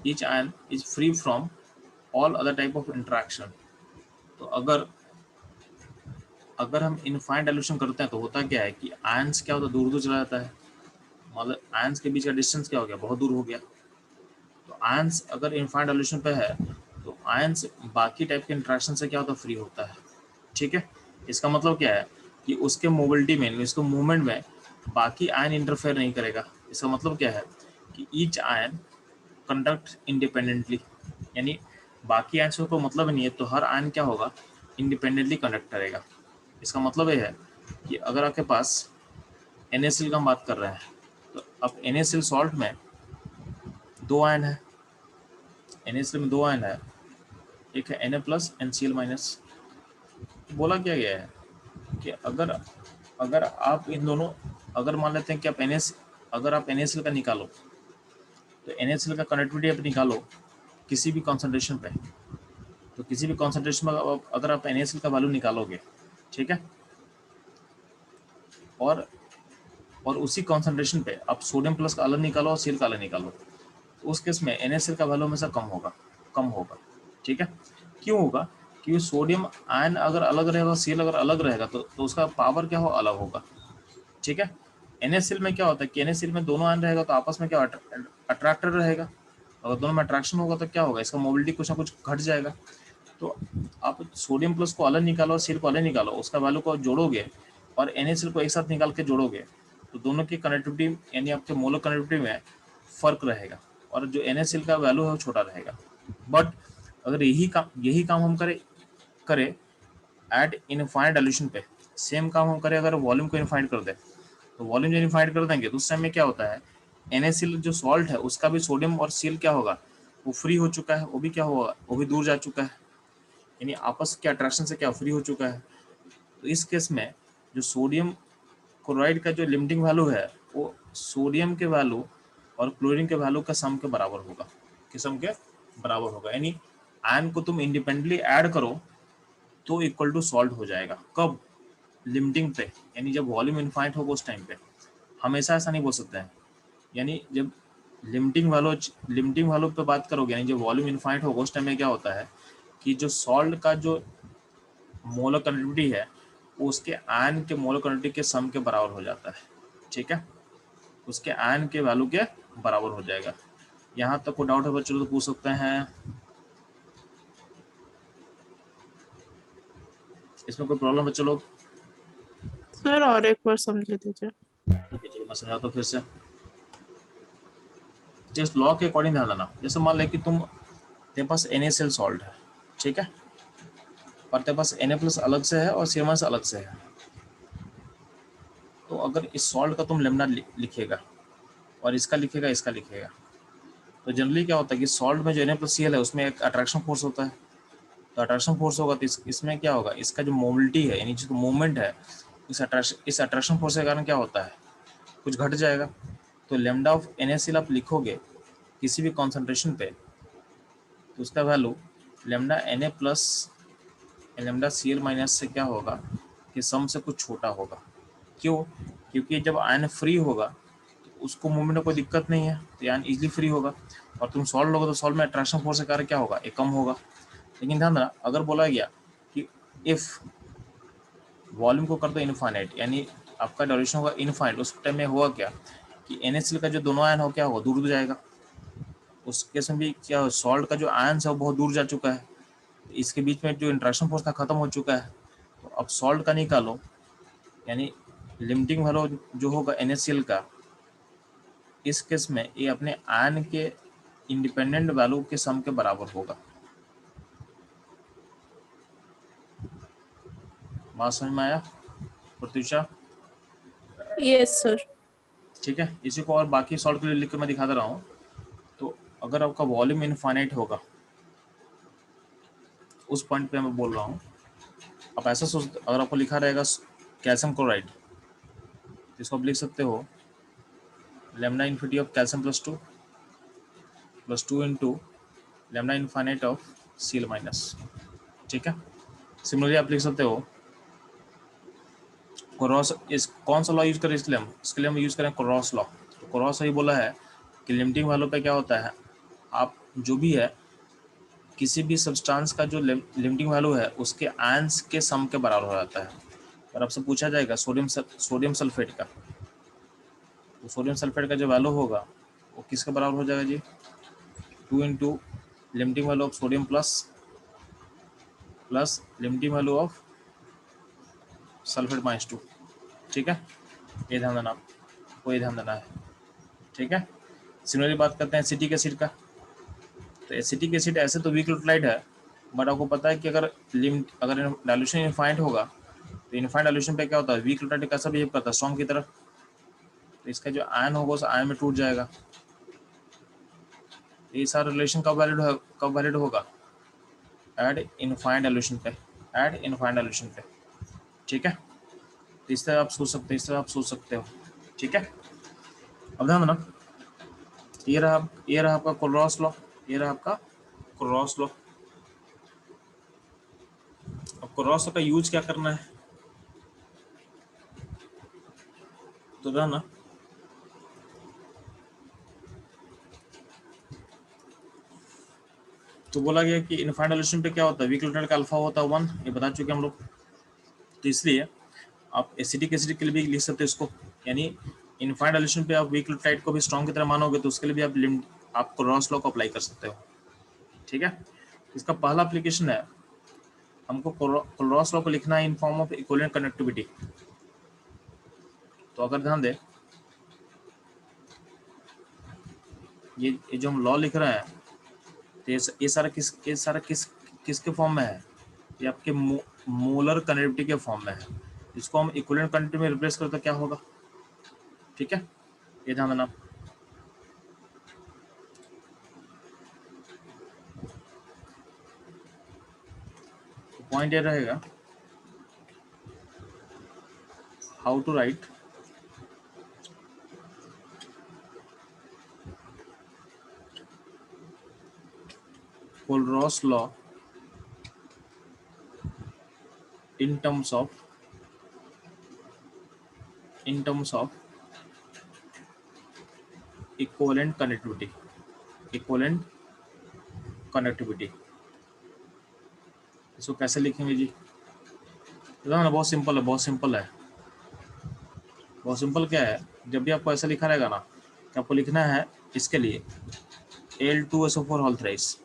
each ion is free from all other type of interaction। तो अगर हम इनफाइनाइट डाइल्यूशन करते हैं तो होता क्या है कि आयंस क्या होता है, दूर दूर चला जाता है, मतलब आयंस के बीच का डिस्टेंस क्या हो गया, बहुत दूर हो गया। तो आयंस अगर इनफाइनाइट डाइल्यूशन पे है तो आयंस बाकी टाइप के इंटरेक्शन से क्या होता है, फ्री होता है। ठीक है, इसका मतलब क्या है कि उसके मोबिलिटी में, इसको मूवमेंट में बाकी आयन इंटरफेयर नहीं करेगा। इसका मतलब क्या है कि ईच आयन कंडक्ट इंडिपेंडेंटली, यानी बाकी आयन से कोई मतलब नहीं है, तो हर आयन क्या होगा, इंडिपेंडेंटली कंडक्ट करेगा। इसका मतलब ये है कि अगर आपके पास NaCl का हम बात कर रहे हैं, तो अब NaCl सॉल्ट में दो आयन है, NaCl में दो आयन है, एक है Na+ NCl-। बोला क्या गया है कि अगर आप इन दोनों, अगर मान लेते हैं कि अगर आप NaCl का निकालो, तो NaCl का कनेक्टिविटी आप निकालो किसी भी कॉन्सेंट्रेशन पे, तो किसी भी कॉन्सेंट्रेशन में अगर आप NaCl का वैल्यू निकालोगे, ठीक है, और उसी कॉन्सेंट्रेशन पे आप सोडियम प्लस का अलग निकालो और Cl का अलग निकालो, तो उस केस में NaCl का वैल्यू हमेशा कम होगा। ठीक है, क्यों होगा, क्योंकि सोडियम आयन अगर अलग रहेगा, Cl अगर अलग रहेगा, तो उसका पावर क्या हो, अलग होगा। ठीक है, NaCl में क्या होता है कि NaCl में दोनों आयन रहेगा तो आपस में क्या अट्रैक्टर रहेगा, अगर दोनों में अट्रैक्शन होगा तो क्या होगा, इसका मोबिलिटी कुछ ना कुछ घट जाएगा। तो आप सोडियम प्लस को अलग निकालो, Cl को अलग निकालो, उसका वैल्यू को जोड़ोगे और NaCl को एक साथ निकाल के जोड़ोगे, तो दोनों की कनेक्टिविटी यानी आपके मोलर कनेक्टिविटी में फर्क रहेगा और जो NaCl का वैल्यू है वो छोटा रहेगा। बट अगर यही काम हम करें एट इनफाइनाइट डाइल्यूशन पे, सेम काम हम करें अगर वॉल्यूम को इनफाइनाइट कर दे, तो वॉल्यूम जब इनफाइनाइट कर देंगे तो उस टाइम में क्या होता है, NaCl जो सॉल्ट है उसका भी सोडियम और Cl क्या होगा, वो फ्री हो चुका है, वो भी क्या होगा, वो भी दूर जा चुका है, यानी आपस के अट्रैक्शन से क्या फ्री हो चुका है। तो इस केस में जो सोडियम क्लोराइड का जो लिमिटिंग वैल्यू है वो सोडियम के वैल्यू और क्लोरीन के वैल्यू का सम के बराबर होगा, यानी आयन को तुम इंडिपेंडेंटली ऐड करो तो इक्वल टू सॉल्ट हो जाएगा। कब, लिमिटिंग पे, यानी जब वॉल्यूम इनफाइनाइट होगा उस टाइम पे। हमेशा ऐसा नहीं बोल सकते हैं, यानी जब लिमिटिंग वैल्यू पे बात करोगे, यानी जब वॉल्यूम इनफाइनाइट होगा उस टाइम में क्या होता है कि जो सॉल्ट का जो मोलर कनेक्टिविटी है वो उसके आयन के मोलर कनेक्टिविटी के सम के बराबर हो जाता है। ठीक है, उसके आयन के वैल्यू के बराबर हो जाएगा। यहाँ तक कोई डाउट है बच्चों तो पूछ सकते हैं, इसमें कोई प्रॉब्लम बच्चों लोग? सर और एक बार समझ दीजिए। ठीक है, चलो मैं समझाता हूँ फिर से। जिस लॉ के अकॉर्डिंग ध्यान देना, जैसे मान लें कि तेरे पास NaCl सॉल्ट है, ठीक है, और तेरे पास Na+ अलग से है और Cl- अलग से है। तो अगर इस सॉल्ट का तुम लेमडा लिखेगा और इसका लिखेगा, तो जनरली क्या होता है कि सॉल्ट में जो Na+Cl है उसमें एक अट्रैक्शन फोर्स होता है। तो अट्रैक्शन फोर्स होगा तो इसमें क्या होगा, इसका जो मोबिलिटी है यानी जो मूवमेंट है, इस अट्रैक्शन फोर्स के कारण क्या होता है, कुछ घट जाएगा। तो लेमडा ऑफ NaCl आप लिखोगे किसी भी कॉन्सेंट्रेशन पे, तो उसका वैल्यू लेमडा Na+लेमडा से क्या होगा कि सम से कुछ छोटा होगा। क्यों, क्योंकि जब आयन फ्री होगा तो उसको मूवमेंट में कोई दिक्कत नहीं है, तो आयन इजीली फ्री होगा, और तुम सॉल्ट लोगे तो सॉल्ट में अट्रैक्शन फोर्स के कारण क्या होगा, एक कम होगा। लेकिन ध्यान देना, अगर बोला गया कि इफ वॉल्यूम को कर दो इनफाइनाइट, यानी आपका ड्यूरेशन होगा इनफाइनाइट, उस टाइम में हुआ क्या कि NaCl का जो दोनों आयन हो क्या होगा, दूर जाएगा। उस केस में भी क्या, सॉल्ट का जो आयन है वो बहुत दूर जा चुका है, इसके बीच में जो इंट्रैक्शन फोर्स था खत्म हो चुका है। तो अब सॉल्ट का निकालो, यानी लिमिटिंग वैल्यू जो होगा NaCl का, इस केस में ये अपने आयन के इंडिपेंडेंट वैल्यू के सम के बराबर होगा। बात समझ में आया प्रत्युषा? Yes sir. ठीक है, इसी को और बाकी सॉल्व करके लिख के मैं दिखा दे रहा हूँ। तो अगर आपका वॉल्यूम इनफाइनाइट होगा, उस पॉइंट पे मैं बोल रहा हूँ, आप ऐसा सोच, अगर आपको लिखा रहेगा कैल्शियम क्लोराइड, इसको आप लिख सकते हो lambda infinity of calcium plus two into lambda infinite of Cl minus. ठीक है, सिमिलरली आप लिख सकते हो क्रॉस, इस कौन सा लॉ यूज करें इसलिए इसके लिए हम यूज करें क्रॉस लॉ। तो क्रॉस ही बोला है कि लिमिटिंग वैल्यू पे क्या होता है, आप जो भी है किसी भी सब्सटेंस का जो लिमिटिंग वैल्यू है उसके आयंस के सम के बराबर हो जाता है। और आपसे पूछा जाएगा सोडियम सल्फेट का, तो सोडियम सल्फेट का जो वैल्यू होगा वो किसके बराबर हो जाएगा जी, 2 into limiting value of sodium plus limiting value of sulphate -2। ठीक है, ये ध्यान देना, आपको ये ध्यान देना है। ठीक है, सिमिलरली बात करते हैं एसिटिक एसिड का। तो एसिटिक एसिड ऐसे तो वीक इलेक्ट्रोलाइट है, बट आपको पता है कि अगर डाइल्यूशन इनफाइनाइट होगा तो इनफाइनाइट डाइल्यूशन पे क्या होता है, वीक इलेक्ट्रोलाइट कैसा बिहेव करता है, स्ट्रॉन्ग की तरह। तो इसका जो आयन होगा उस आयन में टूट जाएगा। ये सारा रिलेशन कब वैलिड होगा, एट इनफाइनाइट डाइल्यूशन पे। ठीक है, तो इस तरह आप सोच सकते हो। ठीक है, अब ध्यान देना, ये रहा आपका क्रॉस लॉ, ये रहा आपका क्रॉस लॉ। अब क्रॉस लॉ का यूज क्या करना है, तो ध्यान ना, तो बोला गया कि इनफाइनाइट डाइल्यूशन पे क्या होता है, वीक इलेक्ट्रोलाइट का अल्फा होता है 1, ये बता चुके हम लोग। तो इसलिए आप एसिडिक एसिड के लिए भी लिख सकते हो इसको, यानी इनफाइनाइट डाइल्यूशन पे आप वीक इलेक्ट्रोलाइट को भी स्ट्रॉन्ग की तरह मानोगे तो उसके लिए भी आप क्रॉस लॉ को अप्लाई कर सकते हो। ठीक है, इसका पहला एप्लीकेशन है, हमको क्रॉस लॉ को लिखना है in form of equivalent connectivity. तो अगर ध्यान दे, ये जो हम लॉ लिख रहे हैं, तो ये सारा किसके फॉर्म में है, ये आपके मोलर कनेक्टिविटी के फॉर्म में है। इसको हम इक्विवेलेंट कनेक्टिविटी में रिप्लेस करते क्या होगा। ठीक है, ये ध्यान देना। पॉइंट ये रहेगा, how to write Colros law in terms of equivalent connectivity। इसको कैसे लिखेंगे जी, ना बहुत सिंपल है। बहुत सिंपल क्या है, जब भी आपको ऐसा लिखा रहेगा ना कि आपको लिखना है इसके लिए Al2SO4 होल थ्राइस,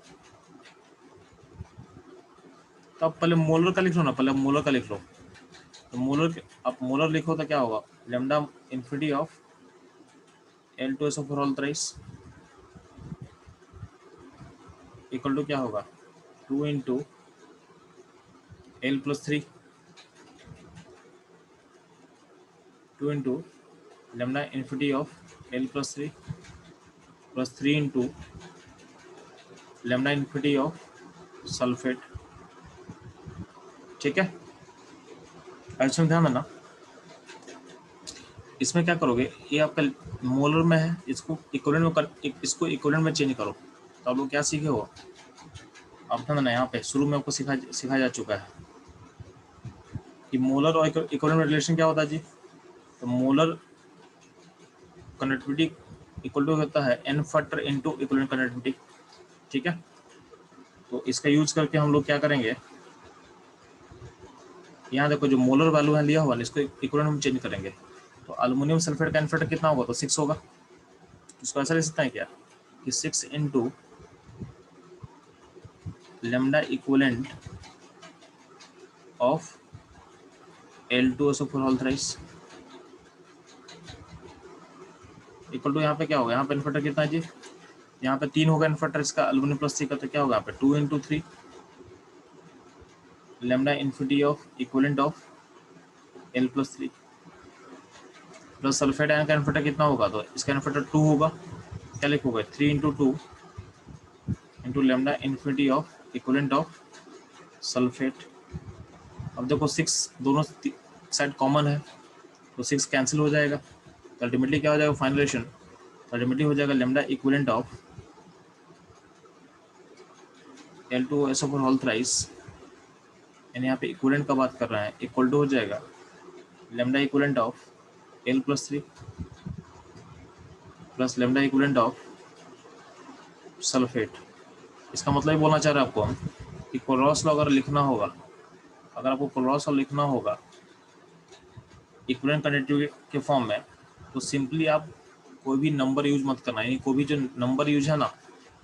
तो आप पहले मोलर का लिख लो ना, पहले मोलर का लिख लो। तो आप मोलर लिखो तो क्या होगा, lambda infinity of Al2SO4 whole thrice equal to क्या होगा, 2 into L+3, 2 into lambda infinity of L+3 plus 3 into lambda infinity of sulphate. ठीक है, अच्छा ध्यान देना, इसमें क्या करोगे, ये आपका मोलर में है, इसको इक्विवेलेंट में चेंज करो। तो आप लोग क्या सीखे हो, अब ध्यान देना, यहाँ पे शुरू में आपको सिखाया जा चुका है कि मोलर और इक्विवेलेंट में रिलेशन क्या होता है जी। तो मोलर कनेक्टिविटी इक्वल टू होता है n factor into equivalent connectivity. ठीक है, तो इसका यूज करके हम लोग क्या करेंगे, यहाँ देखो जो मोलर वैल्यू है लिया हुआ इसको इक्विवेलेंट में चेंज करेंगे। तो एल्युमिनियम सल्फेट का n फैक्टर कितना होगा, तो 6 होगा। तो इसको ऐसा लिख सकते हैं क्या कि 6 into lambda equivalent of L2SO4 whole thrice equal to, यहाँ पे क्या होगा, यहाँ पे n फैक्टर कितना है जी, यहाँ पे 3 होगा इन्फिनिटी इसका एल्यूमिनियम प्लस 3 का, तो क्या होगा यहाँ पे 2 into 3 lambda infinity of equivalent of L plus 3 plus sulphate ion का इन्फिनिटी कितना होगा, तो इसका इन्फिनिटी 2 होगा, क्या लिखोगे 3 into 2 into lambda infinity of equivalent of sulphate. अब देखो 6 दोनों साइड कॉमन है तो 6 कैंसिल हो जाएगा, तो अल्टीमेटली क्या हो जाएगा फाइनल रिलेशन, अल्टीमेटली हो जाएगा lambda equivalent of L2SO4 whole thrice, यानी यहाँ पे इक्विवेलेंट का बात कर रहे हैं, इक्वल टू हो जाएगा lambda equivalent of L plus 3 plus lambda equivalent of sulphate. इसका मतलब ये बोलना चाह रहे हैं आपको हम कि क्रॉस लॉ अगर लिखना होगा, अगर आपको क्रॉस लॉ लिखना होगा इक्विवेलेंट कंडक्टिविटी के फॉर्म में, तो सिंपली आप कोई भी नंबर यूज मत करना, यानी कोई भी जो नंबर यूज है ना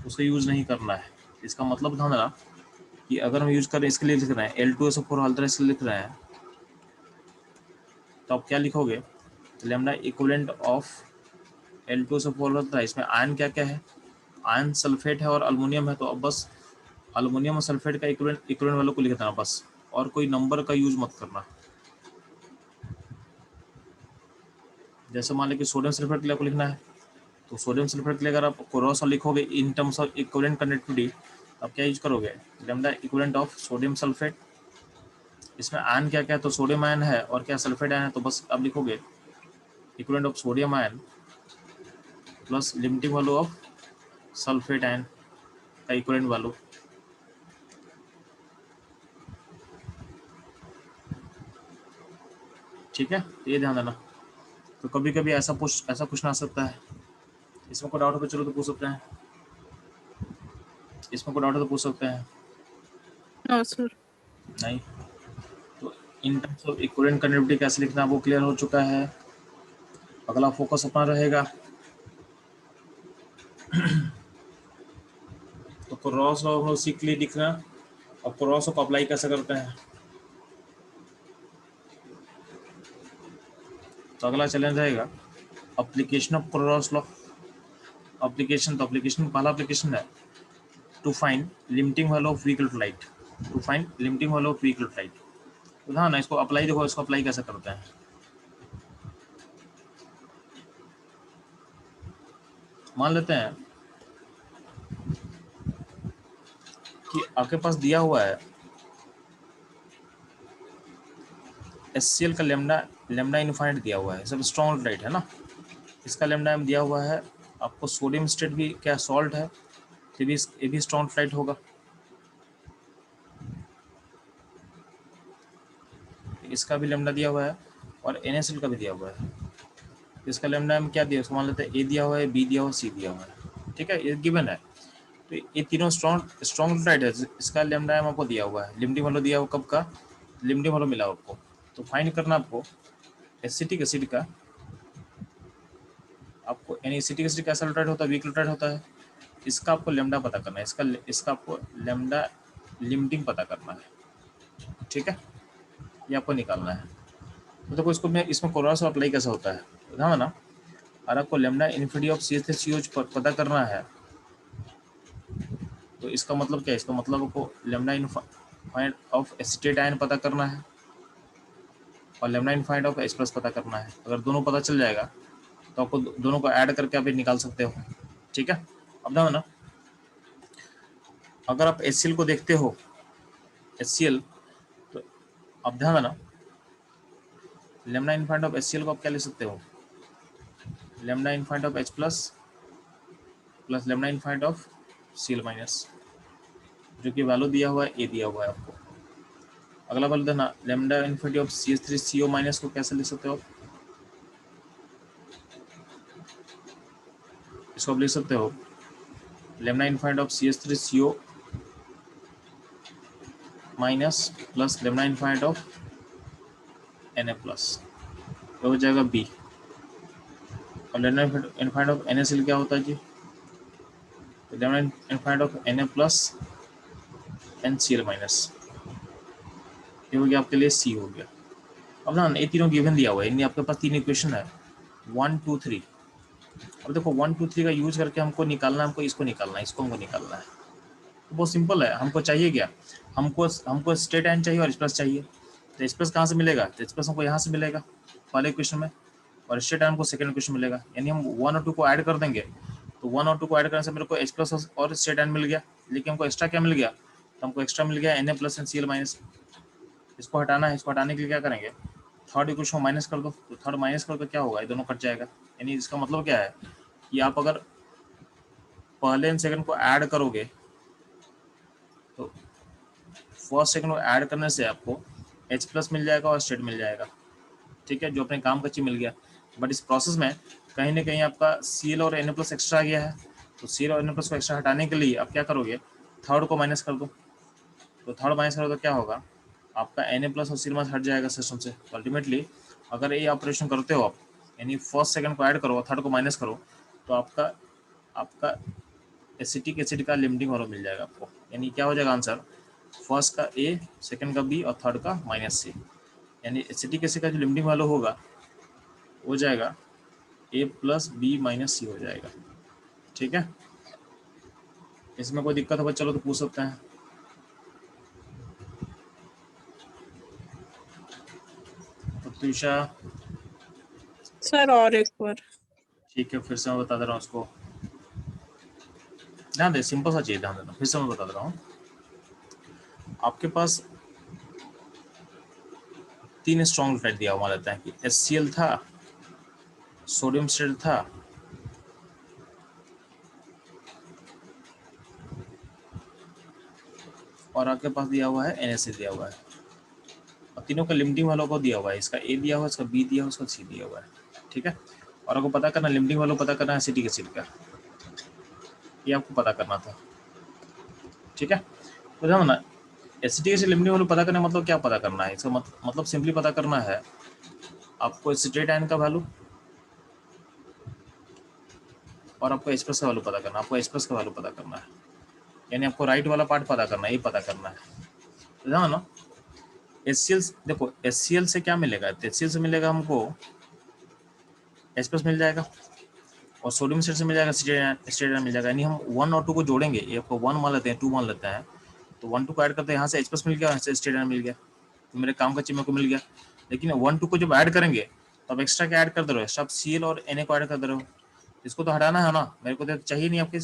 उसको यूज नहीं करना है। इसका मतलब ध्यान देना कि अगर हम यूज करें इसके लिए लिख रहे हैं L2SO4 होल थ्राइस लिख रहे हैं, तो आप क्या लिखोगे lambda equivalent of L2SO4 whole thrice में आयन क्या क्या है, आयन सल्फेट है और अल्मोनियम है, तो अब बस अल्मोनियम और सल्फेट का इक्विवेलेंट वालों को लिख देना बस, और कोई नंबर का यूज मत करना। जैसे मान लीजिए कि सोडियम सल्फेट के लिए आपको लिखना है, तो सोडियम सल्फेट के लिए अगर आप क्रॉस लिखोगे in terms of equivalent conductivity, आप क्या यूज करोगे lambda equivalent of sodium sulphate. इसमें आयन क्या क्या है, तो सोडियम आयन है और क्या सल्फेट आयन है, तो बस आप लिखोगे equivalent of sodium ion plus limiting value of sulphate ion का इक्विवेलेंट वैल्यू। ठीक है, ये ध्यान देना। तो कभी कभी ऐसा क्वेश्चन आ सकता है, इसमें कोई डाउट हो तो चलो तो पूछ सकते हैं, इसमें कोई डाउट हो तो पूछ सकते हैं। No, sir. नहीं, तो in terms of equivalent conductivity कैसे लिखना वो क्लियर हो चुका है। अगला फोकस अपना रहेगा तो क्रॉस लॉ हम लोग सीख लिए लिखना, और क्रॉस को अप्लाई कैसे करते हैं। तो अगला चैलेंज रहेगा application of cross law. Application, तो एप्लीकेशन पहला एप्लीकेशन है to find limiting value of vehicle flight, to find limiting value of vehicle flight. तो हाँ ना, इसको अप्लाई देखो, इसको अप्लाई कैसे करते हैं। मान लेते हैं कि आपके पास दिया हुआ है HCl का लैम्डा इनफाइनाइट दिया हुआ है, सब स्ट्रॉन्ग लाइट है ना, इसका लैम्डा एम दिया हुआ है आपको, सोडियम स्टेट भी क्या सॉल्ट है, तो ये भी स्ट्रॉन्ग फ्लाइट होगा। इसका भी लैम्डा दिया हुआ है और NaCl का भी दिया हुआ है, इसका लैम्डा एम क्या दिया, उसको मान लेते हैं A दिया हुआ है, B दिया हुआ है, C दिया हुआ है। ठीक है, ये गिवन है, तो ये तीनों स्ट्रॉन्ग फ्लाइट है, इसका लैम्डा एम आपको दिया हुआ है, लिमिटिंग वैल्यू दिया हुआ कब का, लिमिटिंग वैल्यू मिला आपको, तो फाइंड करना आपको एसिटिक एसिड का, आपको एसिटिक एसिड कैसा अल्टरेट होता है, वीक अल्टरेट होता है, इसका आपको लैम्डा पता करना है, इसका आपको लैम्डा लिमिटिंग पता करना है। ठीक है, ये आपको निकालना है। तो देखो इसको मैं इसमें क्रॉस अप्लाई कैसा होता है, ध्यान ना, और आपको लैम्डा इन्फिनिटी ऑफ CH3COH पता करना है, तो इसका मतलब क्या है, इसका मतलब आपको lambda infinite of acetate ion पता करना है और लैम्डा इनफाइनाइट ऑफ H+ पता करना है। अगर दोनों पता चल जाएगा तो आपको दोनों को ऐड करके आप निकाल सकते हो। ठीक है, अब ध्यान ना, अगर आप HCl को देखते हो, HCl, तो अब ध्यान देना, लैम्डा इनफाइनाइट ऑफ HCl को आप क्या ले सकते हो, lambda infinite of H+ plus lambda infinite of Cl-, जो कि वैल्यू दिया हुआ है A दिया हुआ है आपको। अगला वैल्यू देना लैम्डा इनफिनिटी ऑफ CH3CO- को कैसे लिख सकते हो आप, इसको आप लिख सकते हो lambda infinite of CH3CO- plus lambda infinite of Na+, तो हो जाएगा B। और लैम्डा इनफाइनाइट ऑफ NaCl क्या होता है जी, तो lambda infinite of Na+ NCl-, ये हो गया आपके लिए C हो गया। अब ना ये तीनों गिवन दिया हुआ है, यानी आपके पास तीन इक्वेशन है 1 2 3, अब देखो 1 2 3 का यूज करके हमको निकालना है, हमको इसको निकालना है, इसको हमको निकालना है। तो बहुत सिंपल है, हमको चाहिए क्या, हमको स्ट्रेट एंड चाहिए और एक्सप्रेस चाहिए। तो एक्सप्रेस कहाँ से मिलेगा, तो एक्सप्रेस हमको यहाँ से मिलेगा पहले क्वेश्चन में, और स्ट्रेट एंड हमको सेकंड क्वेश्चन मिलेगा। यानी हम 1 और 2 को ऐड कर देंगे, तो 1 और 2 को ऐड करने से मेरे को एक्सप्रेस और स्ट्रेट एंड मिल गया। लेकिन हमको एक्स्ट्रा क्या मिल गया, तो हमको एक्स्ट्रा मिल गया Na+NCl-। इसको हटाना है, इसको हटाने के लिए क्या करेंगे, थर्ड इक्वेशन को माइनस कर दो। तो थर्ड माइनस कर दो क्या होगा, ये दोनों कट जाएगा। यानी इसका मतलब क्या है कि आप अगर पहले एंड सेकंड को ऐड करोगे तो फर्स्ट सेकंड को ऐड करने से आपको H+ मिल जाएगा और स्ट्रेट मिल जाएगा, ठीक है, जो अपने काम का चीज मिल गया। बट इस प्रोसेस में कहीं ना कहीं आपका Cl और Na+ एक्स्ट्रा आ गया है। तो Cl और Na+ को एक्स्ट्रा हटाने के लिए आप क्या करोगे, थर्ड को माइनस कर दो। तो थर्ड माइनस करो तो क्या होगा, आपका Na+ और Cl- हट जाएगा सिस्टम से। तो अल्टीमेटली अगर ये ऑपरेशन करते हो आप, यानी फर्स्ट सेकंड को ऐड करो और थर्ड को माइनस करो, तो आपका आपका एसिटिक एसिड का लिमिटिंग वैल्यू मिल जाएगा आपको। यानी क्या हो जाएगा आंसर, फर्स्ट का A, सेकंड का B और थर्ड का -C। यानी एसिटिक एसिड का जो लिमिटिंग वैल्यू होगा हो जाएगा A+B-C हो जाएगा, ठीक है। इसमें कोई दिक्कत होगा चलो तो पूछ सकते हैं। प्रत्युषा, सर और एक बार। ठीक है, फिर से मैं बता दे रहा हूँ उसको, ध्यान दे, सिंपल सा चीज ध्यान देना, फिर से मैं बता दे रहा हूँ। आपके पास 3 स्ट्रॉन्ग इलेक्ट्रोलाइट दिया हुआ रहता है कि HCl था, सोडियम स्लेट था, और आपके पास दिया हुआ है NaCl दिया हुआ है। और तीनों का लिमिटिंग वालों को दिया हुआ है, इसका A दिया हुआ है, इसका B दिया हुआ है, इसका C दिया हुआ है, ठीक है। और आपको पता करना, लिमिटिंग वालों पता करना है एसिटिक एसिड का, ये आपको पता करना था, ठीक है। तो ध्यान ना, एसिटिक एसिड लिमिटिंग वालों पता करने मतलब क्या पता करना है, इसका मतलब सिंपली पता करना है आपको स्ट्रेट आयन का वैल्यू और आपको H+ का वैल्यू पता करना है, आपको H+ का वैल्यू पता करना है। यानी आपको राइट वाला पार्ट पता करना है, ये पता करना है। तो ध्यान ना, HCl देखो, HCl से क्या मिलेगा, तो HCl से मिलेगा हमको H+ मिल जाएगा, और सोडियम स्लेट से मिल जाएगा स्ट्रेट आयन मिल जाएगा। यानी हम 1 और 2 को जोड़ेंगे, ये आपको 1 मान लेते हैं, 2 मान लेते हैं, तो 1 2 को ऐड करते हैं, यहाँ से H+ मिल गया, यहाँ से स्ट्रेट आयन मिल गया, तो मेरे काम का चीज मेरे को मिल गया। लेकिन 1 2 को जब ऐड करेंगे तो अब एक्स्ट्रा क्या ऐड कर दे रहे हो, सब Cl और Na को ऐड कर दे रहे हो। इसको तो हटाना है ना, मेरे को तो चाहिए नहीं आपके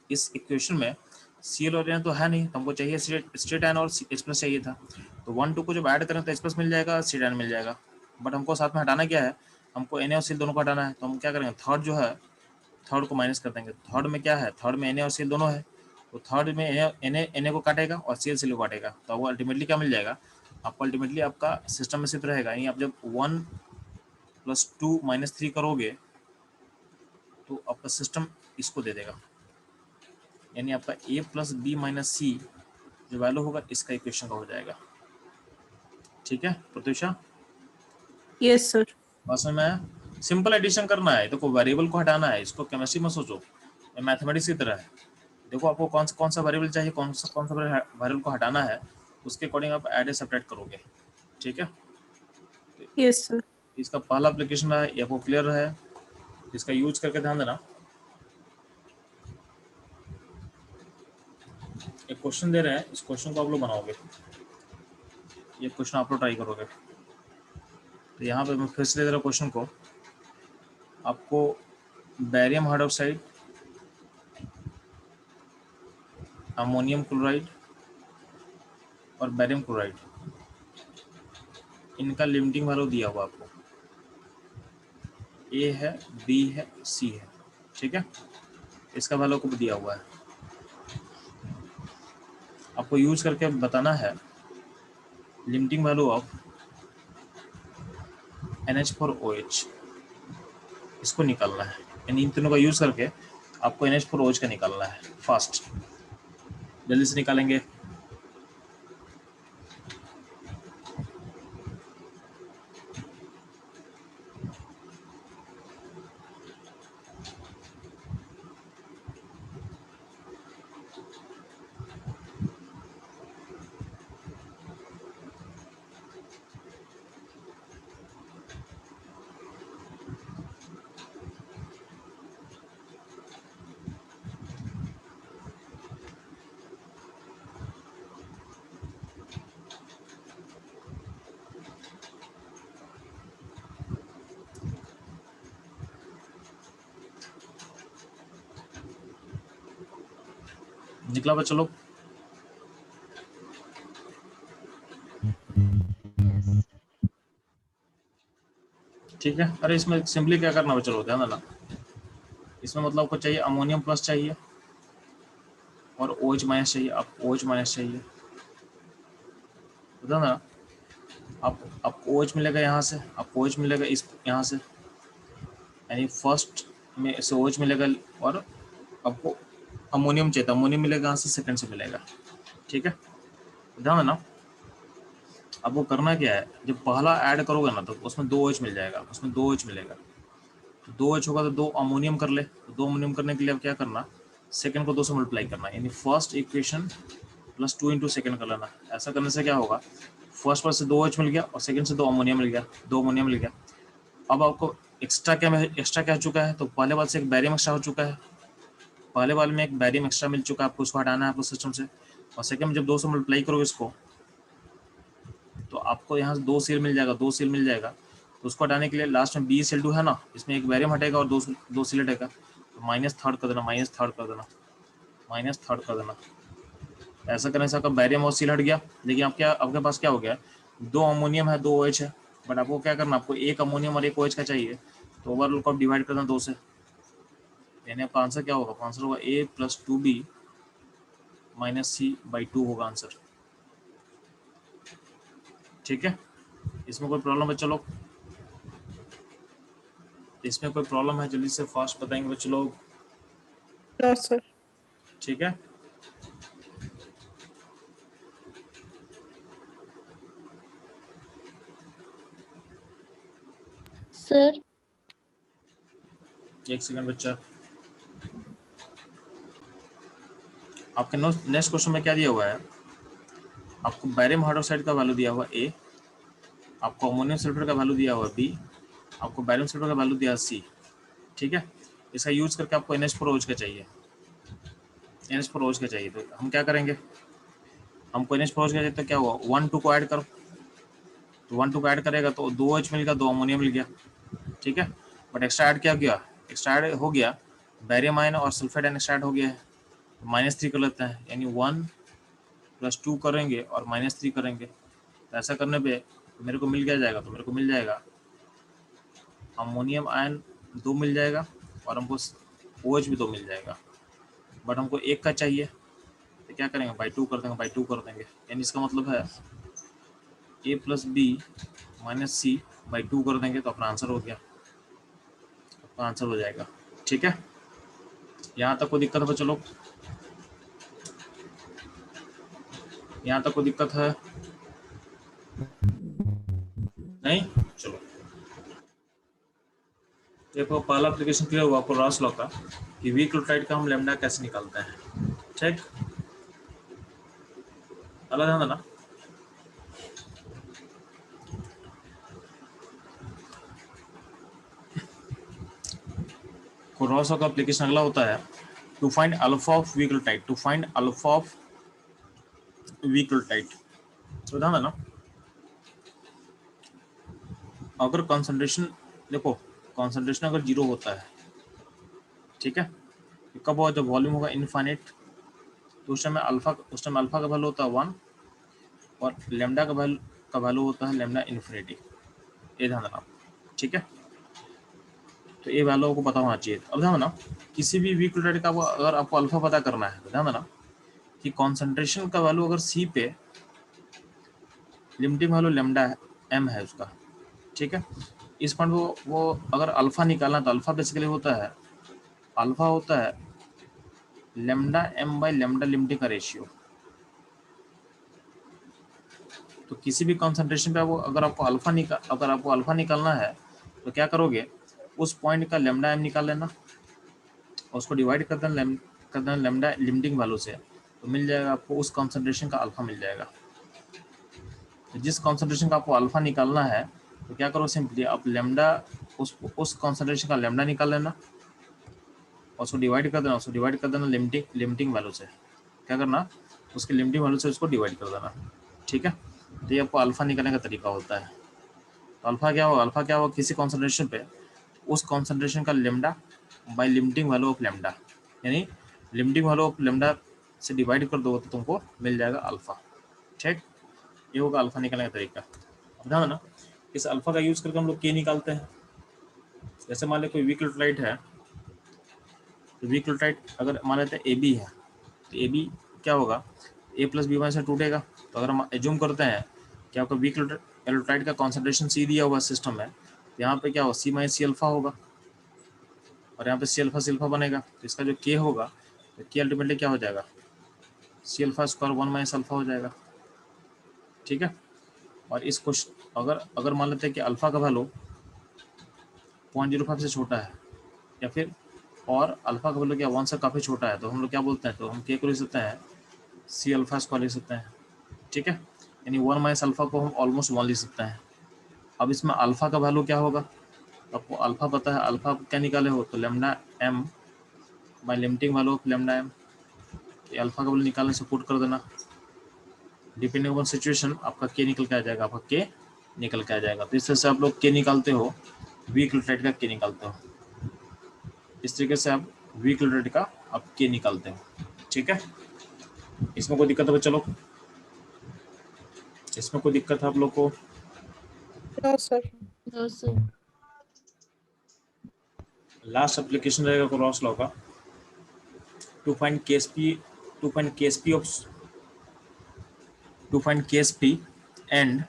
इस इक्वेशन में Cl और Na तो है नहीं, तो हमको चाहिए स्ट्रेट आयन और H+ चाहिए था। तो 1 2 को जब ऐड करें तो H+ मिल जाएगा, स्ट्रेट आयन मिल जाएगा। बट हमको साथ में हटाना क्या है, हमको Na और Cl दोनों को हटाना है। तो हम क्या करेंगे, थर्ड जो है थर्ड को माइनस कर देंगे। थर्ड में क्या है, थर्ड में Na और Cl दोनों है, तो थर्ड में Na को काटेगा और Cl को काटेगा, तो वो अल्टीमेटली क्या मिल जाएगा आपको, अल्टीमेटली आपका सिस्टम में सिर्फ रहेगा। यानी आप जब 1 + 2 - 3 करोगे तो आपका सिस्टम इसको दे देगा। यानी आपका A+B-C जो वैल्यू होगा इसका इक्वेशन का हो जाएगा, ठीक है प्रत्युषा। Yes sir. बस में सिंपल एडिशन करना है, देखो वेरिएबल को हटाना है, इसको केमिस्ट्री में सोचो, मैथमेटिक्स की तरह है। देखो आपको कौन सा वेरिएबल चाहिए, कौन सा वेरिएबल को हटाना है, उसके अकॉर्डिंग आप ऐड सेपरेट करोगे, ठीक है। Yes sir. इसका पहला एप्लीकेशन है, ये आपको क्लियर है, इसका यूज करके ध्यान देना। एक क्वेश्चन दे रहे हैं, इस क्वेश्चन को आप लोग बनाओगे, ये क्वेश्चन आप लोग ट्राई करोगे। तो यहाँ पे मैं फिर से दे रहा हूँ क्वेश्चन को, आपको बैरियम हाइड्रोक्साइड, अमोनियम क्लोराइड और बैरियम क्लोराइड, इनका लिमिटिंग वैल्यू दिया हुआ आपको, ए है, बी है, सी है, ठीक है। इसका वैल्यू को भी दिया हुआ है, आपको यूज करके बताना है लिमिटिंग वैल्यू ऑफ NH4OH, इसको निकालना है। यानी इन तीनों का यूज करके आपको NH4OH का निकालना है, फास्ट जल्दी से निकालेंगे। निकला बच्चा लोग? ठीक है। अरे इसमें सिंपली क्या करना बच्चा लोग, ध्यान देना। इसमें मतलब आपको चाहिए अमोनियम प्लस चाहिए और OH माइनस चाहिए, आप OH माइनस चाहिए, बता ना। आप OH मिलेगा यहाँ से, आपको OH मिलेगा इस यहाँ से, यानी फर्स्ट में से OH मिलेगा, और आपको अमोनियम चाहिए, अमोनियम मिलेगा यहाँ से, सेकंड से मिलेगा। ठीक है, ध्यान देना। अब वो करना क्या है, जब पहला ऐड करोगे ना तो उसमें 2 OH मिल जाएगा, उसमें 2 OH मिलेगा, तो 2 OH होगा तो 2 अमोनियम कर ले, तो 2 अमोनियम करने के लिए अब क्या करना, सेकंड को 2 से मल्टीप्लाई करना, यानी first equation plus 2 into second कर लेना। ऐसा करने से क्या होगा, फर्स्ट पर से 2 OH मिल गया और सेकंड से 2 अमोनियम मिल गया, 2 अमोनियम मिल गया। अब आपको एक्स्ट्रा क्या हो चुका है, तो पहले वाले से एक बैरियम एक्स्ट्रा हो चुका है, पहले वाले में एक बैरियम एक्स्ट्रा मिल चुका है, आपको उसको हटाना है आपको सिस्टम से, और सेकंड में जब 2 से मल्टीप्लाई करोगे इसको तो आपको यहाँ से 2 Cl मिल जाएगा, 2 Cl मिल जाएगा, तो उसको हटाने के लिए लास्ट में BeCl2 है ना, इसमें एक बैरियम हटेगा और 2 Cl हटेगा, तो माइनस थर्ड कर देना, माइनस थर्ड कर देना, माइनस थर्ड कर देना। ऐसा करने से आपका बैरियम और सील हट गया। लेकिन आप क्या, आपके पास क्या हो गया, 2 अमोनियम है, 2 OH है, बट आपको क्या करना, आपको 1 अमोनियम और 1 OH का चाहिए, तो ओवरऑल को आप डिवाइड करना 2 से, यानी आपका आंसर क्या होगा, आंसर होगा A + 2B - C/2 होगा आंसर। ठीक है, इसमें कोई प्रॉब्लम बच्चे लोग, इसमें कोई प्रॉब्लम है जल्दी से फास्ट बताएंगे बच्चे लोग। No sir. ठीक है, सर। एक सेकंड बच्चा, आपके नेक्स्ट क्वेश्चन में क्या दिया हुआ है, आपको बैरियम हाइड्रोक्साइड का वैल्यू दिया हुआ A, आपको अमोनियम सल्फेट का वैल्यू दिया हुआ B, आपको बैरियम सल्फेट का वैल्यू दिया C। ठीक है, इसका यूज करके आपको NH4OH का चाहिए, NH4OH का चाहिए, तो हम क्या करेंगे, हमको NH4OH का चाहिए तो क्या हुआ, 1 2 को ऐड करो, तो 1 2 को ऐड करेगा तो 2 OH मिल गया, 2 अमोनियम मिल गया। ठीक है, बट एक्स्ट्रा ऐड क्या गया, एक्स्ट्रा ऐड हो गया बैरियम आयन और सल्फेट आयन एक्स्ट्रा ऐड हो गया है, -3 कर लेते हैं, यानी 1 + 2 करेंगे और -3 करेंगे, तो ऐसा करने पे मेरे को मिल क्या जाएगा, तो मेरे को मिल जाएगा अमोनियम आयन 2 मिल जाएगा और हमको OH भी 2 मिल जाएगा, बट हमको 1 का चाहिए, तो क्या करेंगे, बाई 2 कर देंगे, बाई 2 कर देंगे, यानी इसका मतलब है A + B - C/2 कर देंगे तो अपना आंसर हो गया, अपना आंसर हो जाएगा। ठीक है, यहाँ तक कोई दिक्कत है चलो, यहाँ तक कोई दिक्कत है नहीं? चलो देखो, पहला एप्लीकेशन क्लियर हुआ आपको रॉस लॉ का, कि वीक क्लोराइड का हम लेमडा कैसे निकालते हैं। ठीक, अलग ध्यान देना। रॉस लॉ का एप्लीकेशन अगला होता है, to find alpha of weak chloride, to find alpha of weak chloride. तो ध्यान देना, अगर कॉन्सेंट्रेशन, देखो कॉन्सेंट्रेशन अगर 0 होता है, ठीक है, तो कब होगा, जब वॉल्यूम होगा इनफाइनाइट, तो उस टाइम अल्फा का वैल्यू होता है 1 और लेमडा का वैल्यू होता है लेमडा इन्फिनिटी, ये ध्यान देना। ठीक है, तो ये वैल्यू आपको पता होना चाहिए। अब ध्यान देना, किसी भी वीक क्लोराइड का अगर आपको अल्फा पता करना है तो ध्यान देना कि कॉन्सेंट्रेशन का वैल्यू अगर C पे लिमिटिंग वैल्यू लेमडा m है उसका, ठीक है, इस पॉइंट वो अगर अल्फा निकालना, तो अल्फा बेसिकली होता है, अल्फा होता है लेमडा m/लेमडा लिमिटिंग का रेशियो। तो किसी भी कॉन्सेंट्रेशन पे वो अगर आपको अल्फा निकालना है तो क्या करोगे, उस पॉइंट का लेमडा m निकाल लेना और उसको डिवाइड कर देना लेमडा लिमिटिंग वैल्यू से, तो मिल जाएगा आपको उस कॉन्सेंट्रेशन का अल्फा मिल जाएगा। तो जिस कॉन्सेंट्रेशन का आपको अल्फा निकालना है तो क्या करो, सिंपली आप लेमडा उस कॉन्सेंट्रेशन का लेमडा निकाल लेना और उसको डिवाइड कर देना लिमिटिंग वैल्यू से, क्या करना, उसके लिमिटिंग वैल्यू से उसको डिवाइड कर देना। ठीक है, तो ये आपको अल्फा निकालने का तरीका होता है। तो अल्फा क्या होगा किसी कॉन्सेंट्रेशन पे, उस कॉन्सेंट्रेशन का lambda by limiting value of lambda, यानी लिमिटिंग वैल्यू ऑफ लेमडा से डिवाइड कर दो तो तुमको मिल जाएगा अल्फा। ठीक, ये होगा अल्फा निकालने का तरीका। अब ध्यान देना, इस अल्फा का यूज करके हम लोग के निकालते हैं। जैसे मान लो कोई वीक इलेक्ट्रोलाइट है, तो वीक इलेक्ट्रोलाइट अगर मान लेते हैं ए बी है, तो ए बी क्या होगा, ए प्लस बी वन से टूटेगा। तो अगर हम एज्यूम करते हैं कि आपका वीक इलेक्ट्रोलाइट का कॉन्सेंट्रेशन सी दिया हुआ सिस्टम में, तो यहाँ पे क्या होगा, सी माइनस सी अल्फा होगा, और यहाँ पे सी अल्फा बनेगा। तो इसका जो के होगा, तो के अल्टीमेटली क्या हो जाएगा, C alpha square one minus alpha हो जाएगा। ठीक है, और इस क्वेश्चन अगर मान लेते हैं कि अल्फा का वैल्यू 0.05 से छोटा है, या फिर और अल्फा का वैल्यू क्या 1 से काफ़ी छोटा है, तो हम लोग क्या बोलते हैं, तो हम के को लिख सकते हैं सी अल्फा स्क्वायर लिख सकते हैं। ठीक है, यानी 1 माइनस अल्फा को हम ऑलमोस्ट 1 लिख सकते हैं। अब इसमें अल्फा का वैल्यू क्या होगा, आपको अल्फा पता है, अल्फा क्या निकाले हो, तो lambda M by limiting value of lambda M. Alpha का वैल्यू निकालने से पुट कर देना, डिपेंडिंग ऑन सिचुएशन आपका के निकल के आ जाएगा, आपका के निकल के आ जाएगा। तो इस तरह से आप लोग के निकालते हो, वीक इलेक्ट्रोलाइट का के निकालते हो। इस तरीके से आप वीक इलेक्ट्रोलाइट का आप के निकालते हो। ठीक है, इसमें कोई दिक्कत है चलो, इसमें कोई दिक्कत है आप लोग को? No sir. No sir. Last application रहेगा क्रॉस लॉ का, to find KSP and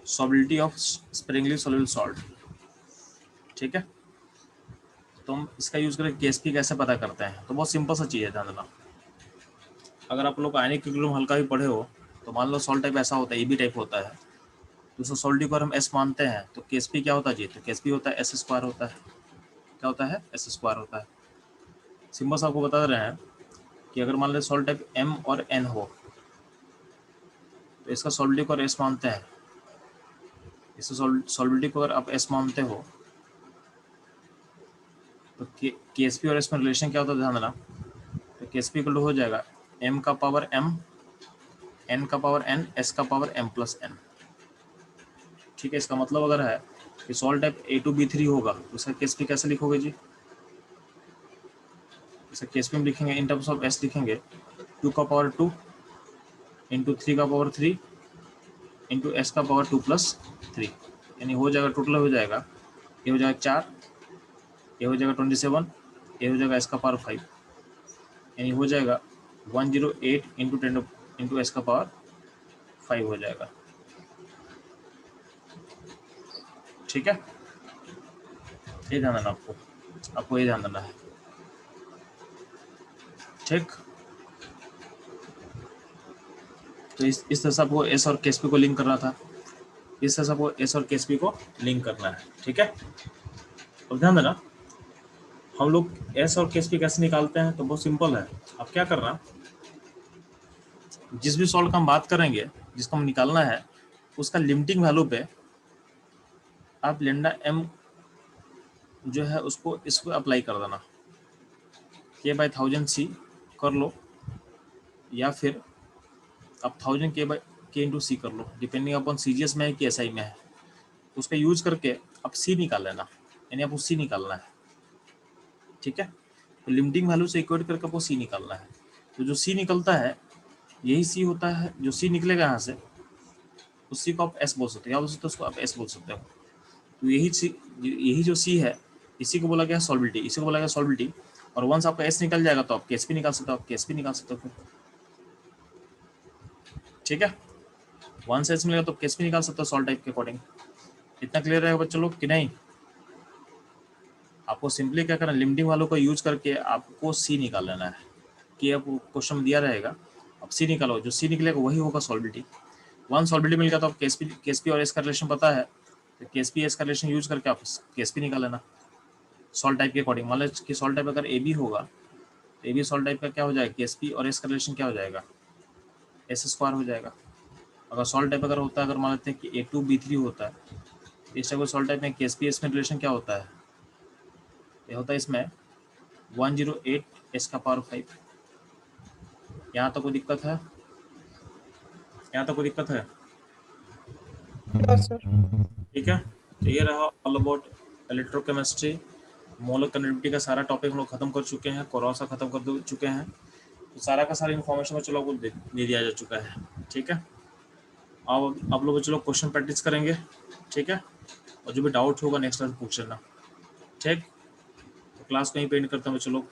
solubility of sparingly soluble salt. ठीक है, तो हम इसका यूज करके केएसपी कैसे पता करते हैं, तो बहुत सिंपल सा चीज़ है, ध्यान देना। अगर आप लोग आयनिक इक्विलिब्रियम हल्का भी पढ़े हो, तो मान लो सॉल्ट टाइप ऐसा होता है, एबी टाइप होता है, तो उसको सॉल्टी को हम एस मानते हैं, तो केएसपी क्या होता है जी, तो केएसपी होता है एस स्क्वायर होता है। क्या होता है, एस स्क्वायर होता है। सिंपल से आपको बता रहे हैं कि अगर मान लो सॉल्ट टाइप एम और एन हो, तो इसका सॉल्युबिलिटी को अगर एस मानते हैं, इसका सॉल्युबिलिटी को अगर आप एस मानते हो, तो केएसपी और एस में रिलेशन क्या होता है, ध्यान देना। तो केएसपी इक्वल टू हो जाएगा एम का पावर एम, एन का पावर एन, एस का पावर एम प्लस एन। ठीक है, इसका मतलब अगर है कि सॉल्ट टाइप A2B3 होगा, तो इसका केएसपी कैसे लिखोगे जी, इसका केएसपी में लिखेंगे इन टर्म्स ऑफ एस, लिखेंगे 2 का पावर 2 इंटू 3 का पावर 3 इंटू एस का पावर 2 प्लस 3, यानी हो जाएगा टोटल हो जाएगा, ये हो जाएगा 4, ये हो जाएगा 27, ये हो जाएगा एस का पावर 5, यानी हो जाएगा 108 इंटू 10 इंटू एस का पावर 5 हो जाएगा। ठीक है, ये ध्यान देना, आपको ये ध्यान देना है। ठीक, तो इस तरह से आपको एस और केएसपी को लिंक करना था, इस तरह से आपको एस और केएसपी को लिंक करना है। ठीक है, अब ध्यान देना, हम लोग एस और केएसपी कैसे निकालते हैं, तो बहुत सिंपल है। अब क्या करना, जिस भी सॉल्ट का हम बात करेंगे, जिसको हम निकालना है, उसका लिमिटिंग वैल्यू पे आप लेमडा एम जो है उसको इसको अप्लाई कर देना, के बाई 1000 सी कर लो, या फिर आप 1000 के इंटू सी कर लो, डिपेंडिंग अपॉन सीजीएस में है कि एसआई में है। उसका यूज करके आप सी निकाल लेना, यानी आपको सी निकालना है। ठीक है, तो लिमिटिंग वैल्यू से इक्वेट करके आपको सी निकालना है। तो जो सी निकलता है, यही सी होता है, जो सी निकलेगा यहाँ से, उसी को आप एस बोल सकते हो, क्या बोल सकते हो उसको, आप एस बोल सकते हो। तो यही जो सी है, इसी को बोला गया सॉल्बिलिटी, इसी को बोला गया सॉल्बिलिटी। और वंस आपका एस निकल जाएगा तो आप केएसपी निकाल सकते हो, आप केएसपी निकाल सकते हो फिर। ठीक है, वंस एस मिलेगा तो केएसपी निकाल सकते हो सॉल्ट टाइप के अकॉर्डिंग। इतना क्लियर रहेगा बच्चों लोग कि नहीं? आपको सिंपली क्या करना, लिमिटिंग वालों को यूज करके आपको सी निकाल लेना है, कि आपको क्वेश्चन में दिया रहेगा, अब सी निकालो, जो सी निकलेगा वही होगा सॉल्बिलिटी। वन सॉल्बिलिटी मिल गया तो आप केएसपी और एस का रिलेशन पता है, तो केएसपी एस का रिलेशन यूज करके आप केएसपी निकाल लेना सॉल्ट टाइप के अकॉर्डिंग। मान लो कि सॉल्ट टाइप अगर ए बी होगा, तो ए बी सॉल्ट टाइप का क्या हो जाएगा, केएसपी और एस का रिलेशन क्या हो जाएगा, एस स्क्वायर हो जाएगा। अगर सॉल्ट टाइप अगर होता है, अगर मान लेते हैं कि A2B3 होता है, इस टाइप सॉल्ट टाइप में केएसपी एस में रिलेशन क्या होता है, ये होता है इसमें 108 एस का पावर 5। यहाँ तो कोई दिक्कत है, यहाँ तो कोई दिक्कत है? No sir. ठीक है, तो ये रहा all about electrochemistry molar conductivity का सारा टॉपिक हम लोग खत्म कर चुके हैं, कोरोसा खत्म कर चुके हैं, तो सारा का सारा इन्फॉर्मेशन चलो आपको दे दिया जा चुका है। ठीक है, अब आप लोग चलो क्वेश्चन प्रैक्टिस करेंगे। ठीक है, और जो भी डाउट होगा नेक्स्ट क्लास पूछ लेना। ठीक, तो क्लास को यहीं पे एंड करता हूँ चलो।